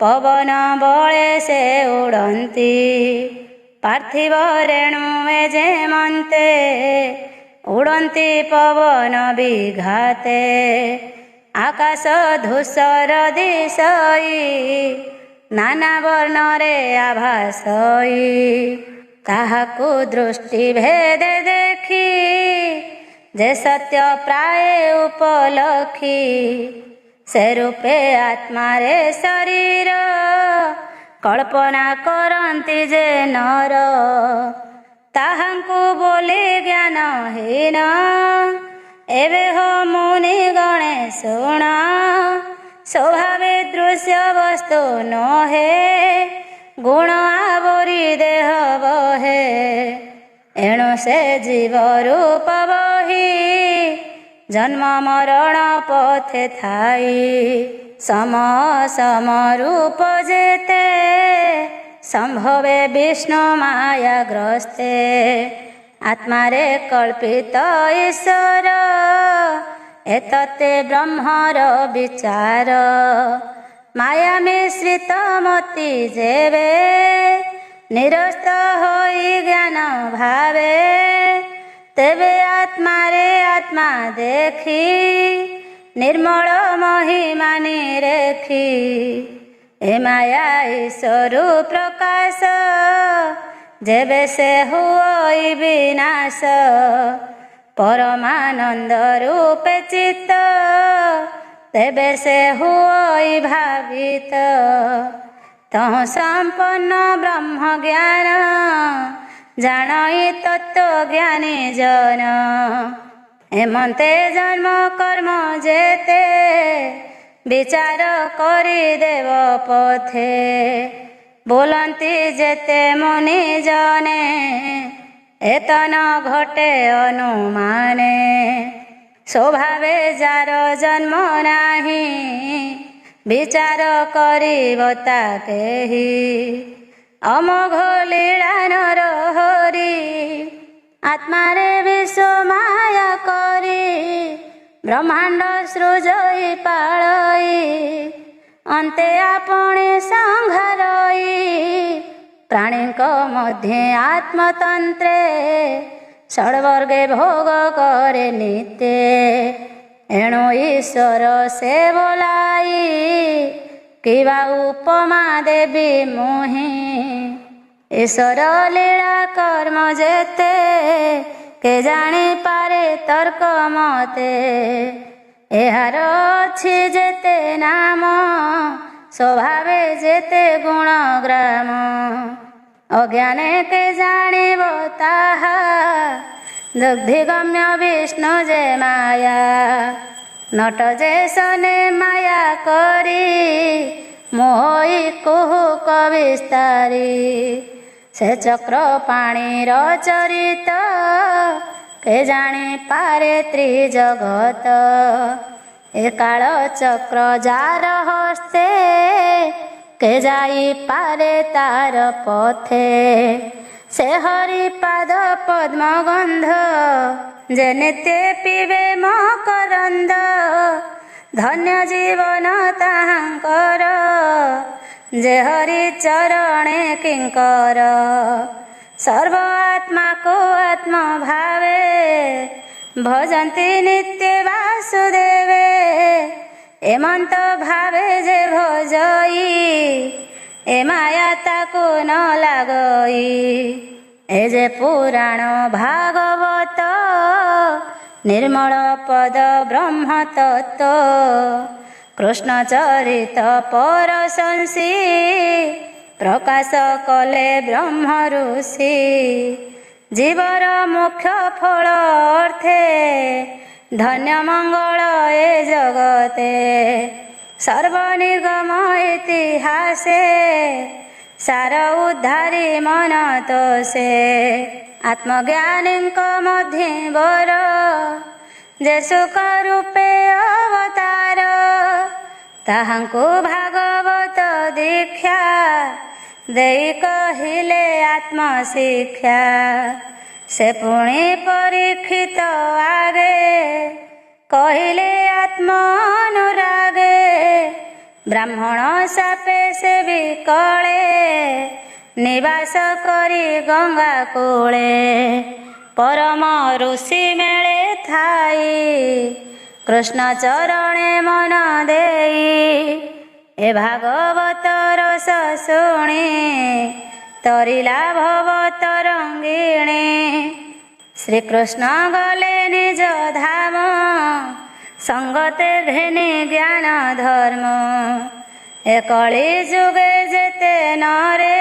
पवन बले से उड़ंती पार्थिव रेणु जेमंते उड़ंती पवन विघाते आकाश धूसर दिशई नाना वर्ण रे आभासई काहाकु दृष्टि भेद देखी जे सत्य प्राय उपलखी से रूपे आत्मा रे शरीर कल्पना करंती जे नर ताहांकु बोली ज्ञान हीन एवे हो मुनि गणे शुण स्वभावे दृश्य वस्तु नहे गुण आवरी देह बहे एणु से जीव रूप बही जन्म मरण पथे थाई सम सम रूप जेते संभवे विष्णु माया ग्रस्ते आत्मा रे कल्पित ईश्वर एतते ब्रह्मर विचार माया मिश्रित मति जेवे निरस्त होई ज्ञान भावे तेबे आत्मा रे आत्मा देखी निर्मल महिमा निरेखी ए माया ईश्वर प्रकाश जेबे से हुई विनाश परमानंद रूप चित्त तेबे से हुई भावित तह संपन्न ब्रह्म ज्ञान जानई तत्व ज्ञानी जन एमंते जन्म कर्म जेते विचार करी देव पथे बोलंती जेते मुनि जने एतन घटे अनुमाने स्वभावे जार जन्म नाही विचार करिबता केहि अमोघ लीला नर हरि आत्मा रे विश्व माया करी ब्रह्मांड सृजई पाळई अंते आपणे संघारई प्राणीक मध्ये आत्मतंत्रे षड्वर्गे भोग करे नित्य एणु ईश्वर से बोलाई किवा उपमा देवी मुहि ईश्वर लीला कर्म जेते के जानी पारे तर्क मते एहार अछि जेते नाम स्वभावे जेते गुण ग्राम अज्ञाने के जानिब ताहा दुग्धिगम्य विष्णु जे माया नट जे सने माया करी मोहि कुहुक विस्तारी ସେ ଚକ୍ର ପାଣିର ଚରିତ କେ ଜାଣିପାରେ ତ୍ରିଜଗତ। ଏ କାଳ ଚକ୍ର ଯାର ହସ୍ତେ କେ ଯାଇପାରେ ତାର ପଥେ। ସେ ହରିପାଦ ପଦ୍ମ ଗନ୍ଧ ଯେ ନିତ୍ୟ ପିବେ ମକରନ୍ଦ। ଧନ୍ୟ ଜୀବନ ତାହାଙ୍କର ଯେ ହରି ଚରଣେ କିଙ୍କର। ସର୍ବ ଆତ୍ମାକୁ ଆତ୍ମ ଭାବେ ଭଜନ୍ତି ନିତ୍ୟ ବାସୁଦେବେ। ଏମନ୍ତ ଭାବେ ଯେ ଭଜଇ ଏ ମାୟା ତାକୁ ନ ଲାଗଇ। ଏ ଯେ ପୁରାଣ ଭାଗବତ ନିର୍ମଳ ପଦ ବ୍ରହ୍ମ ତତ୍ତ୍ୱ। କୃଷ୍ଣ ଚରିତ ପରଶଂସୀ ପ୍ରକାଶ କଲେ ବ୍ରହ୍ମ ଋଷି। ଜୀବର ମୁଖ୍ୟ ଫଳ ଅର୍ଥେ ଧନ୍ୟ ମଙ୍ଗଳ ଏ ଜଗତେ। ସର୍ବନିଗମ ଇତିହାସେ ସାର ଉଦ୍ଧାରି ମନ ତୋଷେ। ଆତ୍ମଜ୍ଞାନୀଙ୍କ ମଧ୍ୟବର ଯେ ସୁଖ ରୂପେ ଅବତାର। ତାହାଙ୍କୁ ଭାଗବତ ଦୀକ୍ଷା ଦେଇ କହିଲେ ଆତ୍ମଶିକ୍ଷା। ସେ ପୁଣି ପରୀକ୍ଷିତ ଆଗେ କହିଲେ ଆତ୍ମ ଅନୁରାଗେ। ବ୍ରାହ୍ମଣ ସାପେ ସେ ବିକଳେ ନିବାସ କରି ଗଙ୍ଗା କୂଳେ। ପରମ ଋଷି ମେଳେ ଥାଇ କୃଷ୍ଣ ଚରଣେ ମନ ଦେଇ। ଏ ଭାଗବତ ରସ ଶୁଣି ତରିଲା ଭବ ତରଙ୍ଗିଣୀ। ଶ୍ରୀକୃଷ୍ଣ ଗଲେ ନିଜ ଧାମ ସଙ୍ଗତେ ଘେନି ଜ୍ଞାନ ଧର୍ମ। ଏ କଳି ଯୁଗେ ଯେତେ ନରେ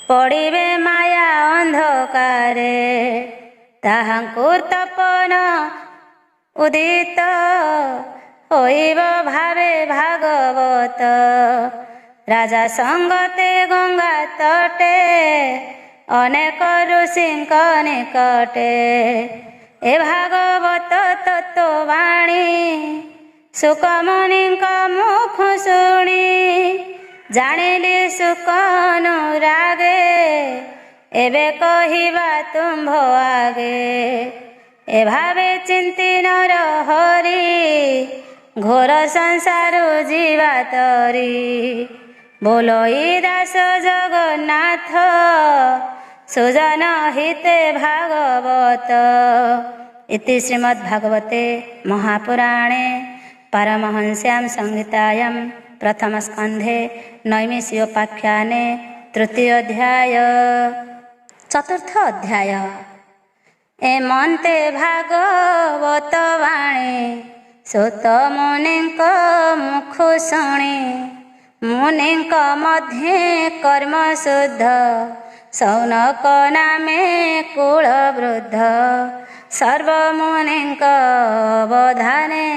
ପଡ଼ିବେ ମାୟା ଅନ୍ଧକାରେ। ତାହାଙ୍କୁ ତପନ ଉଦିତ ହୋଇବ ଭାବେ ଭାଗବତ। ରାଜା ସଙ୍ଗତେ ଗଙ୍ଗା ତଟେ ଅନେକ ଋଷିଙ୍କ ନିକଟେ। ଏ ଭାଗବତ ତତ୍ତ୍ୱବାଣୀ ସୁକମୁନିଙ୍କ ମୁଖ ଶୁଣି। ଜାଣିଲି ସୁକ ଅନୁରାଗେ ଏବେ କହିବା ତୁମ୍ଭ ଆଗେ। ଏ ଭାବେ ଚିନ୍ତି ନର ହରି ଘୋର ସଂସାରୁ ଯିବା ତରି। ବୋଲୋଇ ଦାସ ଜଗନ୍ନାଥ ସୁଜନ ହିତେ ଭାଗବତ। इति श्रीमद्भागवते महापुराणे पारमहंस्यां संहितायां प्रथमस्कन्धे नैमिषीयोपाख्याने तृतीय अध्याय। चतुर्थ अध्याय। एमन्ते भागवत वाणी सुत मुनिंक मुख शुणी। मुनिंक मध्ये कर्म शुद्ध सौनक नामे कुल वृद्ध। सर्वमुनिंक अवधाने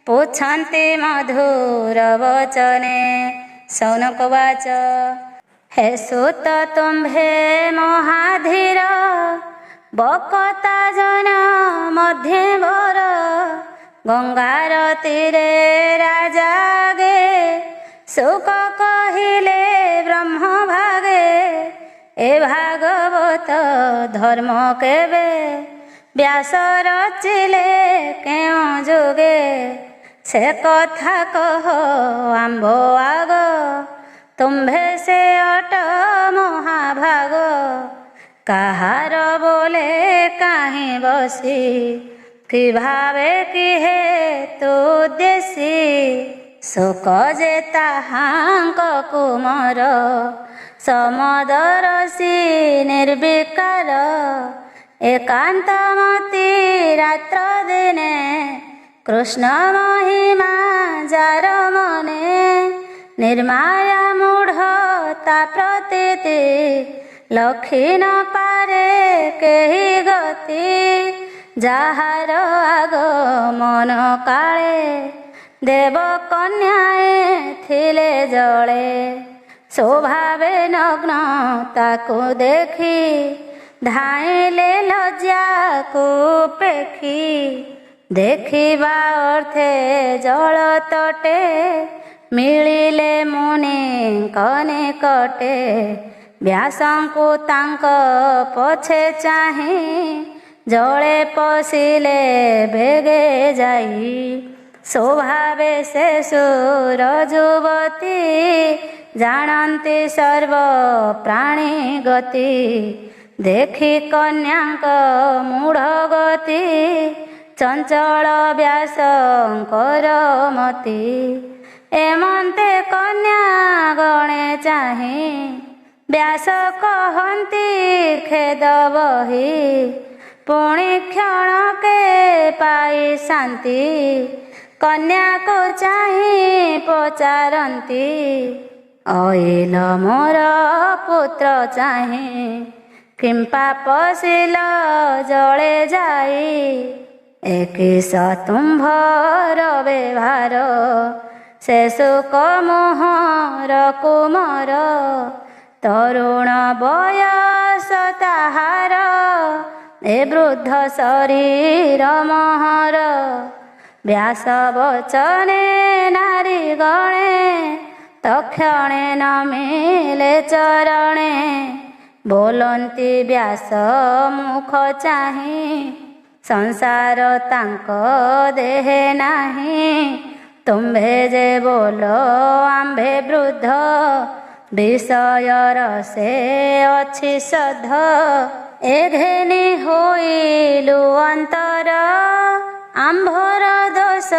पुछन्ति मधुर वचने। सौनक उवाच हे सुत तुम्भे महाधीर बकता जन मध्ये वर। गंगार तीरे राजागे सुख कहिले ब्रह्म भागे। ए भागवत धर्म केबे व्यास रचिले केउ जुगे। से कथा कह आंभ आग तुम्भे से अट महाभाग। काहार बोले काहीं बसी कि भावे कि हे तू देसी। शोक जे ताहांक कुमर समदरसी निर्विकार। एकांतमती रात्र दिने कृष्ण महिमा जार मने। निर्माया मूढ़ता प्रतीति लखी न पारे केहि गति। ଯାହାର ଆଗମନ କାଳେ ଦେବ କନ୍ୟାଏ ଥିଲେ ଜଳେ। ସ୍ୱଭାବେ ନଗ୍ନ ତାକୁ ଦେଖି ଧାଇଁଲେ ଲଜ୍ଜାକୁ ପେଖି ଦେଖିବା ଅର୍ଥେ ଜଳ ତଟେ ମିଳିଲେ ମୁନିଙ୍କ ନିକଟେ ବ୍ୟାସଙ୍କୁ ତାଙ୍କ ପଛେ ଚାହିଁ ଜଳେ ପଶିଲେ ବେଗେ ଯାଇ ସ୍ୱଭାବେ ସେ ସୁର ଯୁବତୀ ଜାଣନ୍ତି ସର୍ବ ପ୍ରାଣୀ ଗତି ଦେଖି କନ୍ୟାଙ୍କ ମୂଢ଼ ଗତି ଚଞ୍ଚଳ ବ୍ୟାସଙ୍କର ମତି ଏମନ୍ତେ କନ୍ୟା ଗଣେ ଚାହିଁ ବ୍ୟାସ କହନ୍ତି ଖେଦ ବହି ପୁଣି କ୍ଷଣକେ ପାଇ ଶାନ୍ତି କନ୍ୟାକୁ ଚାହିଁ ପଚାରନ୍ତି ଅଇଲ ମୋର ପୁତ୍ର ଚାହିଁ କିମ୍ପା ପଶିଲ ଜଳେ ଯାଇ ଏକିଶ ତୁମ୍ଭର ବ୍ୟବହାର ସେ ସୁକ ମୋହର କୁମର ତରୁଣ ବୟସ ତାହାର ଏ ବୃଦ୍ଧ ଶରୀର ମହର ବ୍ୟାସ ବଚନେ ନାରୀ ଗଣେ ତକ୍ଷଣେ ନମିଲେ ଚରଣେ ବୋଲନ୍ତି ବ୍ୟାସ ମୁଖ ଚାହିଁ ସଂସାର ତାଙ୍କ ଦେହେ ନାହିଁ ତୁମ୍ଭେ ଯେ ବୋଲ ଆମ୍ଭେ ବୃଦ୍ଧ ବିଷୟର ସେ ଅଛି ସଧ ଏ ଘେନି ହୋଇଲୁ ଅନ୍ତର ଆମ୍ଭର ଦୋଷ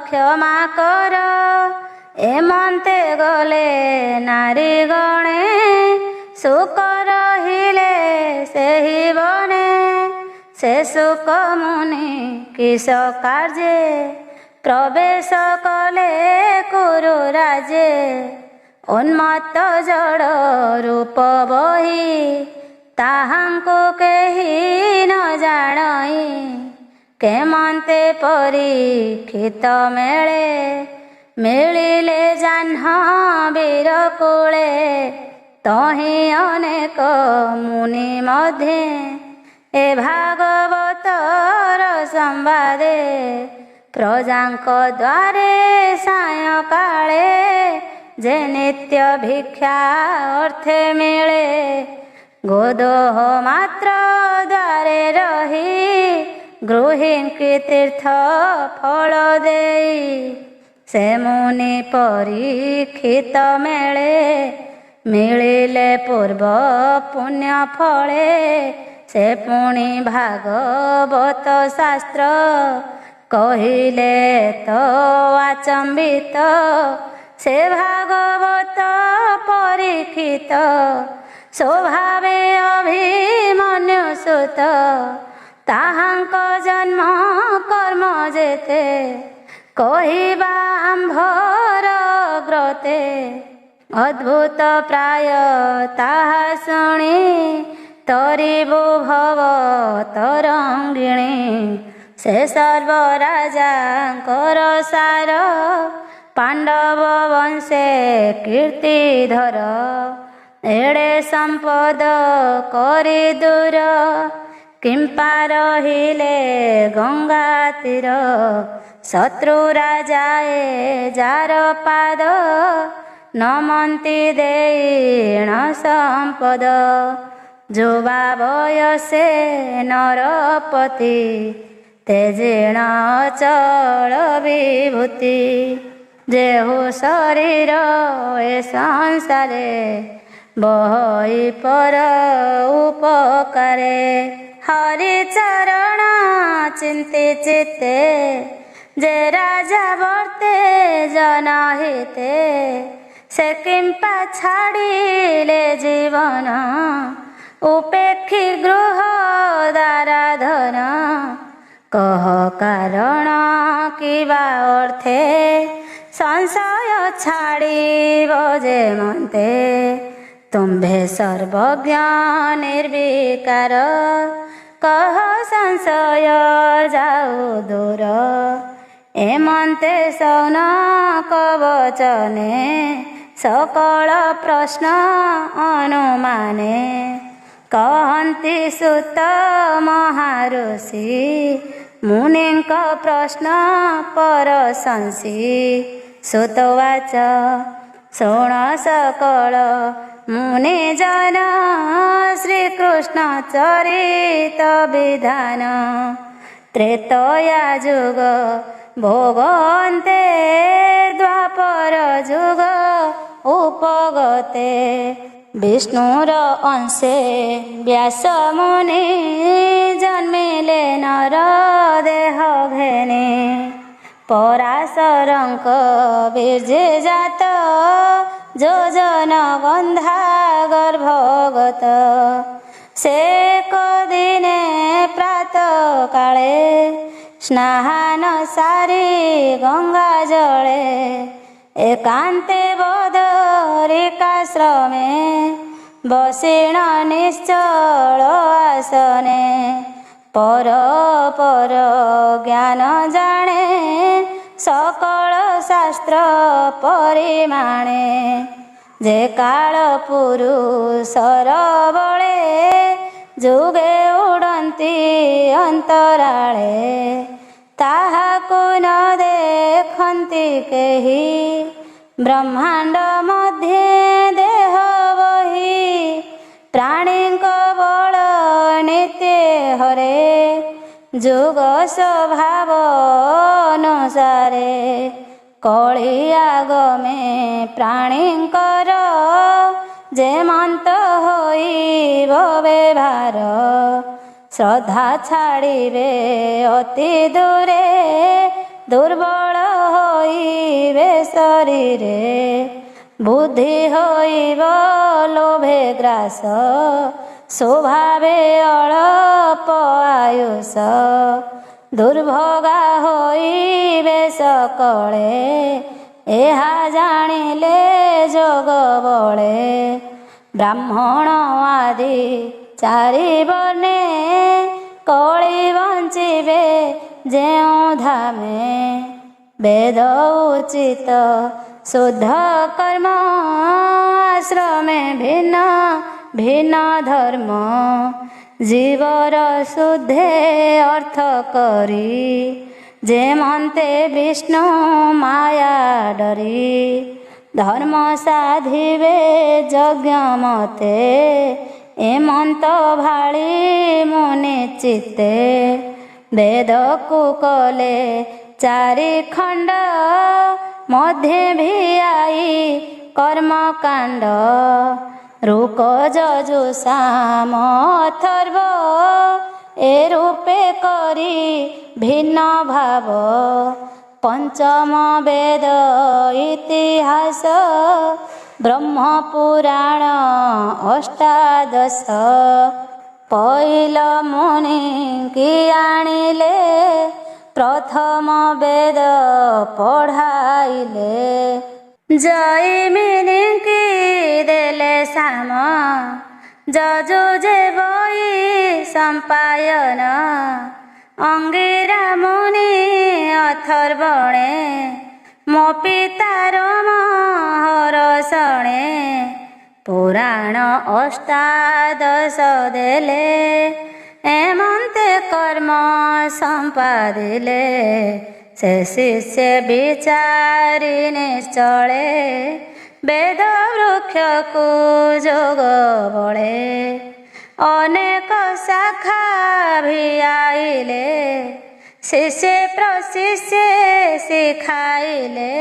କ୍ଷମା କର ଏମନ୍ତେ ଗଲେ ନାରୀ ଗଣେ ସୁକ ରହିଲେ ସେହି ବନେ ସେ ସୁକ ମୁନି କିସ କାର୍ଯ୍ୟେ ପ୍ରବେଶ କଲେ କୁରୁ ରାଜେ ଉନ୍ମତ୍ତ ଜଡ଼ ରୂପ ବହି ତାହାଙ୍କୁ କେହି ନ ଜାଣଇ କେମନ୍ତେ ପରୀକ୍ଷିତ ମେଳେ ମିଳିଲେ ଜାହ୍ନବୀର କୂଳେ ତହିଁ ଅନେକ ମୁନି ମଧ୍ୟେ ଏ ଭାଗବତର ସମ୍ବାଦେ ପ୍ରଜାଙ୍କ ଦ୍ୱାରେ ସାୟଂକାଳେ ଯେ ନିତ୍ୟ ଭିକ୍ଷା ଅର୍ଥେ ମିଳେ ଗୋଦୋହ ମାତ୍ର ଦ୍ୱାରେ ରହି ଗୃହିଙ୍କି ତୀର୍ଥ ଫଳ ଦେଇ ସେ ମୁନି ପରୀକ୍ଷିତ ମେଳେ ମିଳିଲେ ପୂର୍ବ ପୁଣ୍ୟ ଫଳେ ସେ ପୁଣି ଭାଗବତ ଶାସ୍ତ୍ର କହିଲେ ତ ଆଚମ୍ବିତ ସେ ଭାଗବତ ପରୀକ୍ଷିତ ସ୍ୱଭାବେ ଅଭିମନ୍ୟୁ ସୁତ ତାହାଙ୍କ ଜନ୍ମ କର୍ମ ଯେତେ କହିବା ଆମ୍ଭର ଗ୍ରତେ ଅଦ୍ଭୁତ ପ୍ରାୟ ତାହା ଶୁଣି ତରିବୁ ଭବ ତରଙ୍ଗିଣୀ ସେ ସର୍ବ ରାଜାଙ୍କର ସାର ପାଣ୍ଡବ ବଂଶେ କୀର୍ତ୍ତିଧର ଏଡ଼େ ସମ୍ପଦ କରି ଦୂର କିମ୍ପା ରହିଲେ ଗଙ୍ଗା ତୀର ଶତ୍ରୁ ରାଜାଏ ଯାର ପାଦ ନମନ୍ତି ଦେଇଣ ସମ୍ପଦ ଯୁବା ବୟସେ ନରପତି ତେଜିଣ ଚଳ ବିଭୂତି ଯେହୁ ଶରୀର ଏ ସଂସାରେ ବହି ପର ଉପକାରେ ହରିଚରଣ ଚିନ୍ତି ଚିତ୍ତେ ଯେ ରାଜା ବର୍ତ୍ତେ ଜନହିତେ ସେ କିମ୍ପା ଛାଡ଼ିଲେ ଜୀବନ ଉପେକ୍ଷି ଗୃହ ଦାରାଧନ କହ କାରଣ କିବା ଅର୍ଥେ ସଂଶୟ ଛାଡ଼ିବ ଯେ ମନ୍ତେ ତୁମ୍ଭେ ସର୍ବଜ୍ଞ ନିର୍ବିକାର କହ ସଂଶୟ ଯାଉ ଦୂର ଏମନ୍ତେ ସୌନକ ବଚନେ सकल प्रश्न अनुमाने कहन्ति सुत महाऋषि मुनिଙ୍କ प्रश्न परशंसी सुतवाच शृण सकल मुनिजन श्रीकृष्ण चरित विधान त्रेतया जुग भोगन्ते द्वापर जुग उपगते विष्णुर अंशे व्यास मुनि जन्मिले नर देह घेने पराशरंक बीर्जे जात योजन गंधा गर्भगत से कदिने प्रातः काले स्नान सारी गंगा जले एकांते बदरिकाश्रमे बसीण निश्चल आसने पर पर ज्ञान जाने सकल शास्त्र परिमाणे जे काल पुरुषर बळे जुगे उड़ंती अंतराळे ताहाकु न देखन्ति केहि ब्रह्मांड मध्ये देह बहि प्राणीक बल नित्य हरे जुग स्वभाव अनुसारे कଳି आगमे प्राणींकर जेमंत होइब व्यवहार श्रद्धा छाड़िबे अति दूरे दुर्बल होइबे शरीरे बुद्धि होइब लोभे ग्रास स्वभावे अल्प आयुष दुर्भोगा होइबे सकले एहा जानिले जोग बळे ब्राह्मण आदि चारि वर्णे कଳି बंचिबे जेउ धामे वेद उचित शुद्ध कर्म आश्रमे भिन्न भिन्न धर्म जीवर शुद्धे अर्थ करी जेमंते विष्णु माया डरी धर्म साधिबे यज्ञ मते एमंत भाली मुनि चित्ते वेद को कले चारि खंड मध्य भी आई कर्म कांड रुक जजु साम अथर्व ए रूपे करी भिन्न भाव पंचम वेद इतिहास ब्रह्म पुराण अष्टादश पहिल मुनि की आनिले प्रथम वेद पढ़ाइले जयमिनी की देले साम जजु जे बई संपायन अंगिरा मुनि अथर्वणे मो पितार महर्षणे पुराण अष्टादश देले एमंते कर्म संपादिले से शिष्य विचारि निश्चले वेद वृक्ष को जोग बळे अनेक शाखा भी आइले शिष्य प्रशिष्य शिखाइले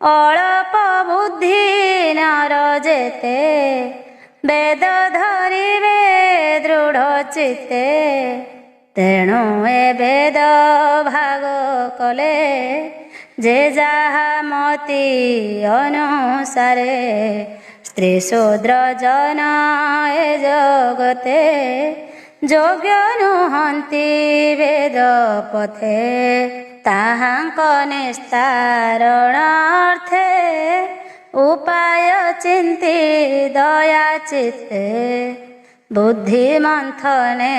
अल्प बुद्धि नर जेते वेद धरिबे दृढ़ चित्ते तेणु ए वेद भाग कले जे जहा मति अनुसारे स्त्री शूद्र जन ए जगते योग्य नुहंती वेद पथे ताहांक निस्तारणार्थे उपाय चिंती दया चित्ते बुद्धि मंथने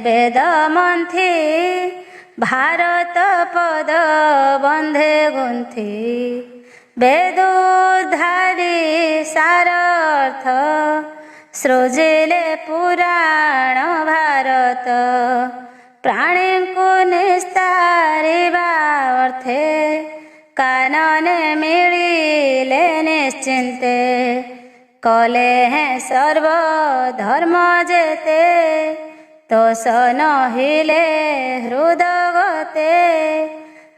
वेद मंथी भारत पद बंधे गुंथी ବେଦୋଦ୍ଧାରୀ ସାରର୍ଥ ସୃଜିଲେ ପୁରାଣ ଭାରତ। ପ୍ରାଣୀଙ୍କୁ ନିସ୍ତାରିବା ଅର୍ଥେ କାନନେ ମିଳିଲେ ନିଶ୍ଚିନ୍ତେ। କଲେ ହେଁ ସର୍ବ ଧର୍ମ ଯେତେ ତୋଷ ନହିଲେ ହୃଦଗତେ।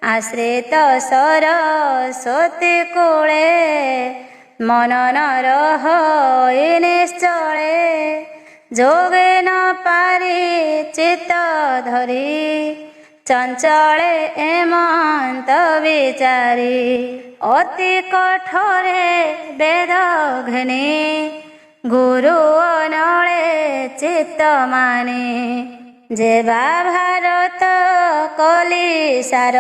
ଆଶ୍ରିତ ସରସ୍ୱତୀ କୂଳେ ମନନ ରହି ନିଶ୍ଚଳେ। ଯୋଗେ ନ ପାରି ଚିତ୍ତ ଧରି ଚଞ୍ଚଳେ ଏମନ୍ତ ବିଚାରି। ଅତି କଠୋରେ ବେଦ ଘେନି ଗୁରୁ ଅନଳେ ଚିତ୍ତ ମାନି। ଯେବା ଭାରତ କଲି ସାର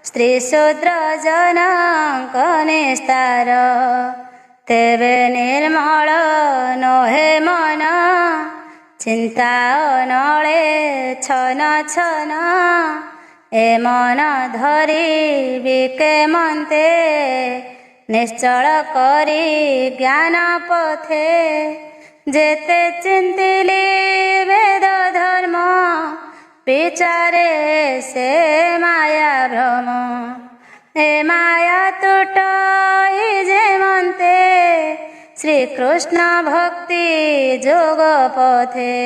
ସ୍ତ୍ରୀ ଶୂଦ୍ର ଜନଙ୍କ ନିସ୍ତାର। ତେବେ ନିର୍ମଳ ନୋହେ ମନ ଚିନ୍ତା ଅନଳେ ଛନ ଛନ। ଏ ମନ ଧରି କେମନ୍ତେ ନିଶ୍ଚଳ କରି ଜ୍ଞାନ ପଥେ। ଯେତେ ଚିନ୍ତିଲି ବେଦ ଧର୍ମ ବିଚାରେ ସେ ମାୟା ଭ୍ରମ। ଏ ମାୟା ତୁଟଇ ଯେମନ୍ତେ ଶ୍ରୀକୃଷ୍ଣ ଭକ୍ତି ଯୋଗ ପଥେ।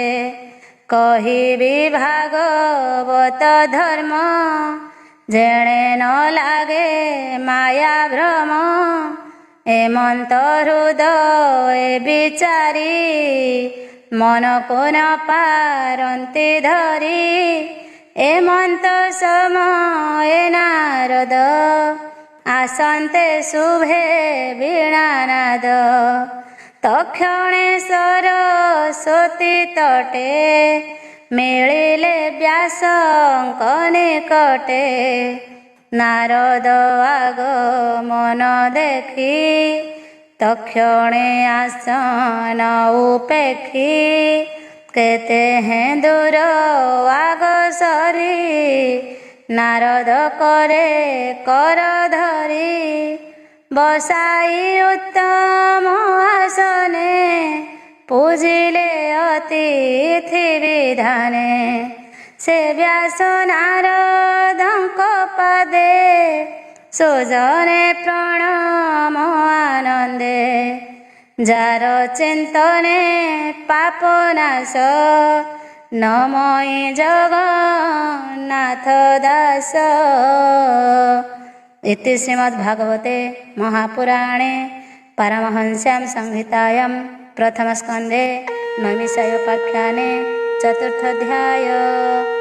କହିବି ଭାଗବତ ଧର୍ମ ଯେଣେ ନ ଲାଗେ ମାୟା ଭ୍ରମ। ଏମନ୍ତ ହୃଦୟ ବିଚାରି ମନକୁ ନ ପାରନ୍ତି ଧରି। ଏମନ୍ତ ସମୟ ନାରଦ ଆସନ୍ତେ ଶୁଭେ ବୀଣାନାଦ। ତକ୍ଷଣେ ସରସ୍ୱତୀ ତଟେ ମିଳିଲେ ବ୍ୟାସଙ୍କ ନିକଟେ। ନାରଦ ଆଗମନ ଦେଖି ତକ୍ଷଣେ ଆସନ ଉପେକ୍ଷି। କେତେ ହେଁ ଦୂର ଆଗ ସରି ନାରଦ କରେ କର ଧରି। ବସାଇ ଉତ୍ତମ ଆସନେ ପୂଜିଲେ ଅତିଥି ବିଧାନେ। ସେ ବ୍ୟାସ ନାରଦଙ୍କ ପାଦେ ସୁଜନେ ପ୍ରଣମ ଆନନ୍ଦେ। ଯାର ଚିନ୍ତନେ ପାପ ନାଶ ନମଇ ଜଗନ୍ନାଥ ଦାସ। इति श्रीमद्भागवते महापुराणे पारमहंस्यां संहितायां प्रथमस्कन्धे नैमिषारण्योपाख्याने चतुर्थोऽध्यायः।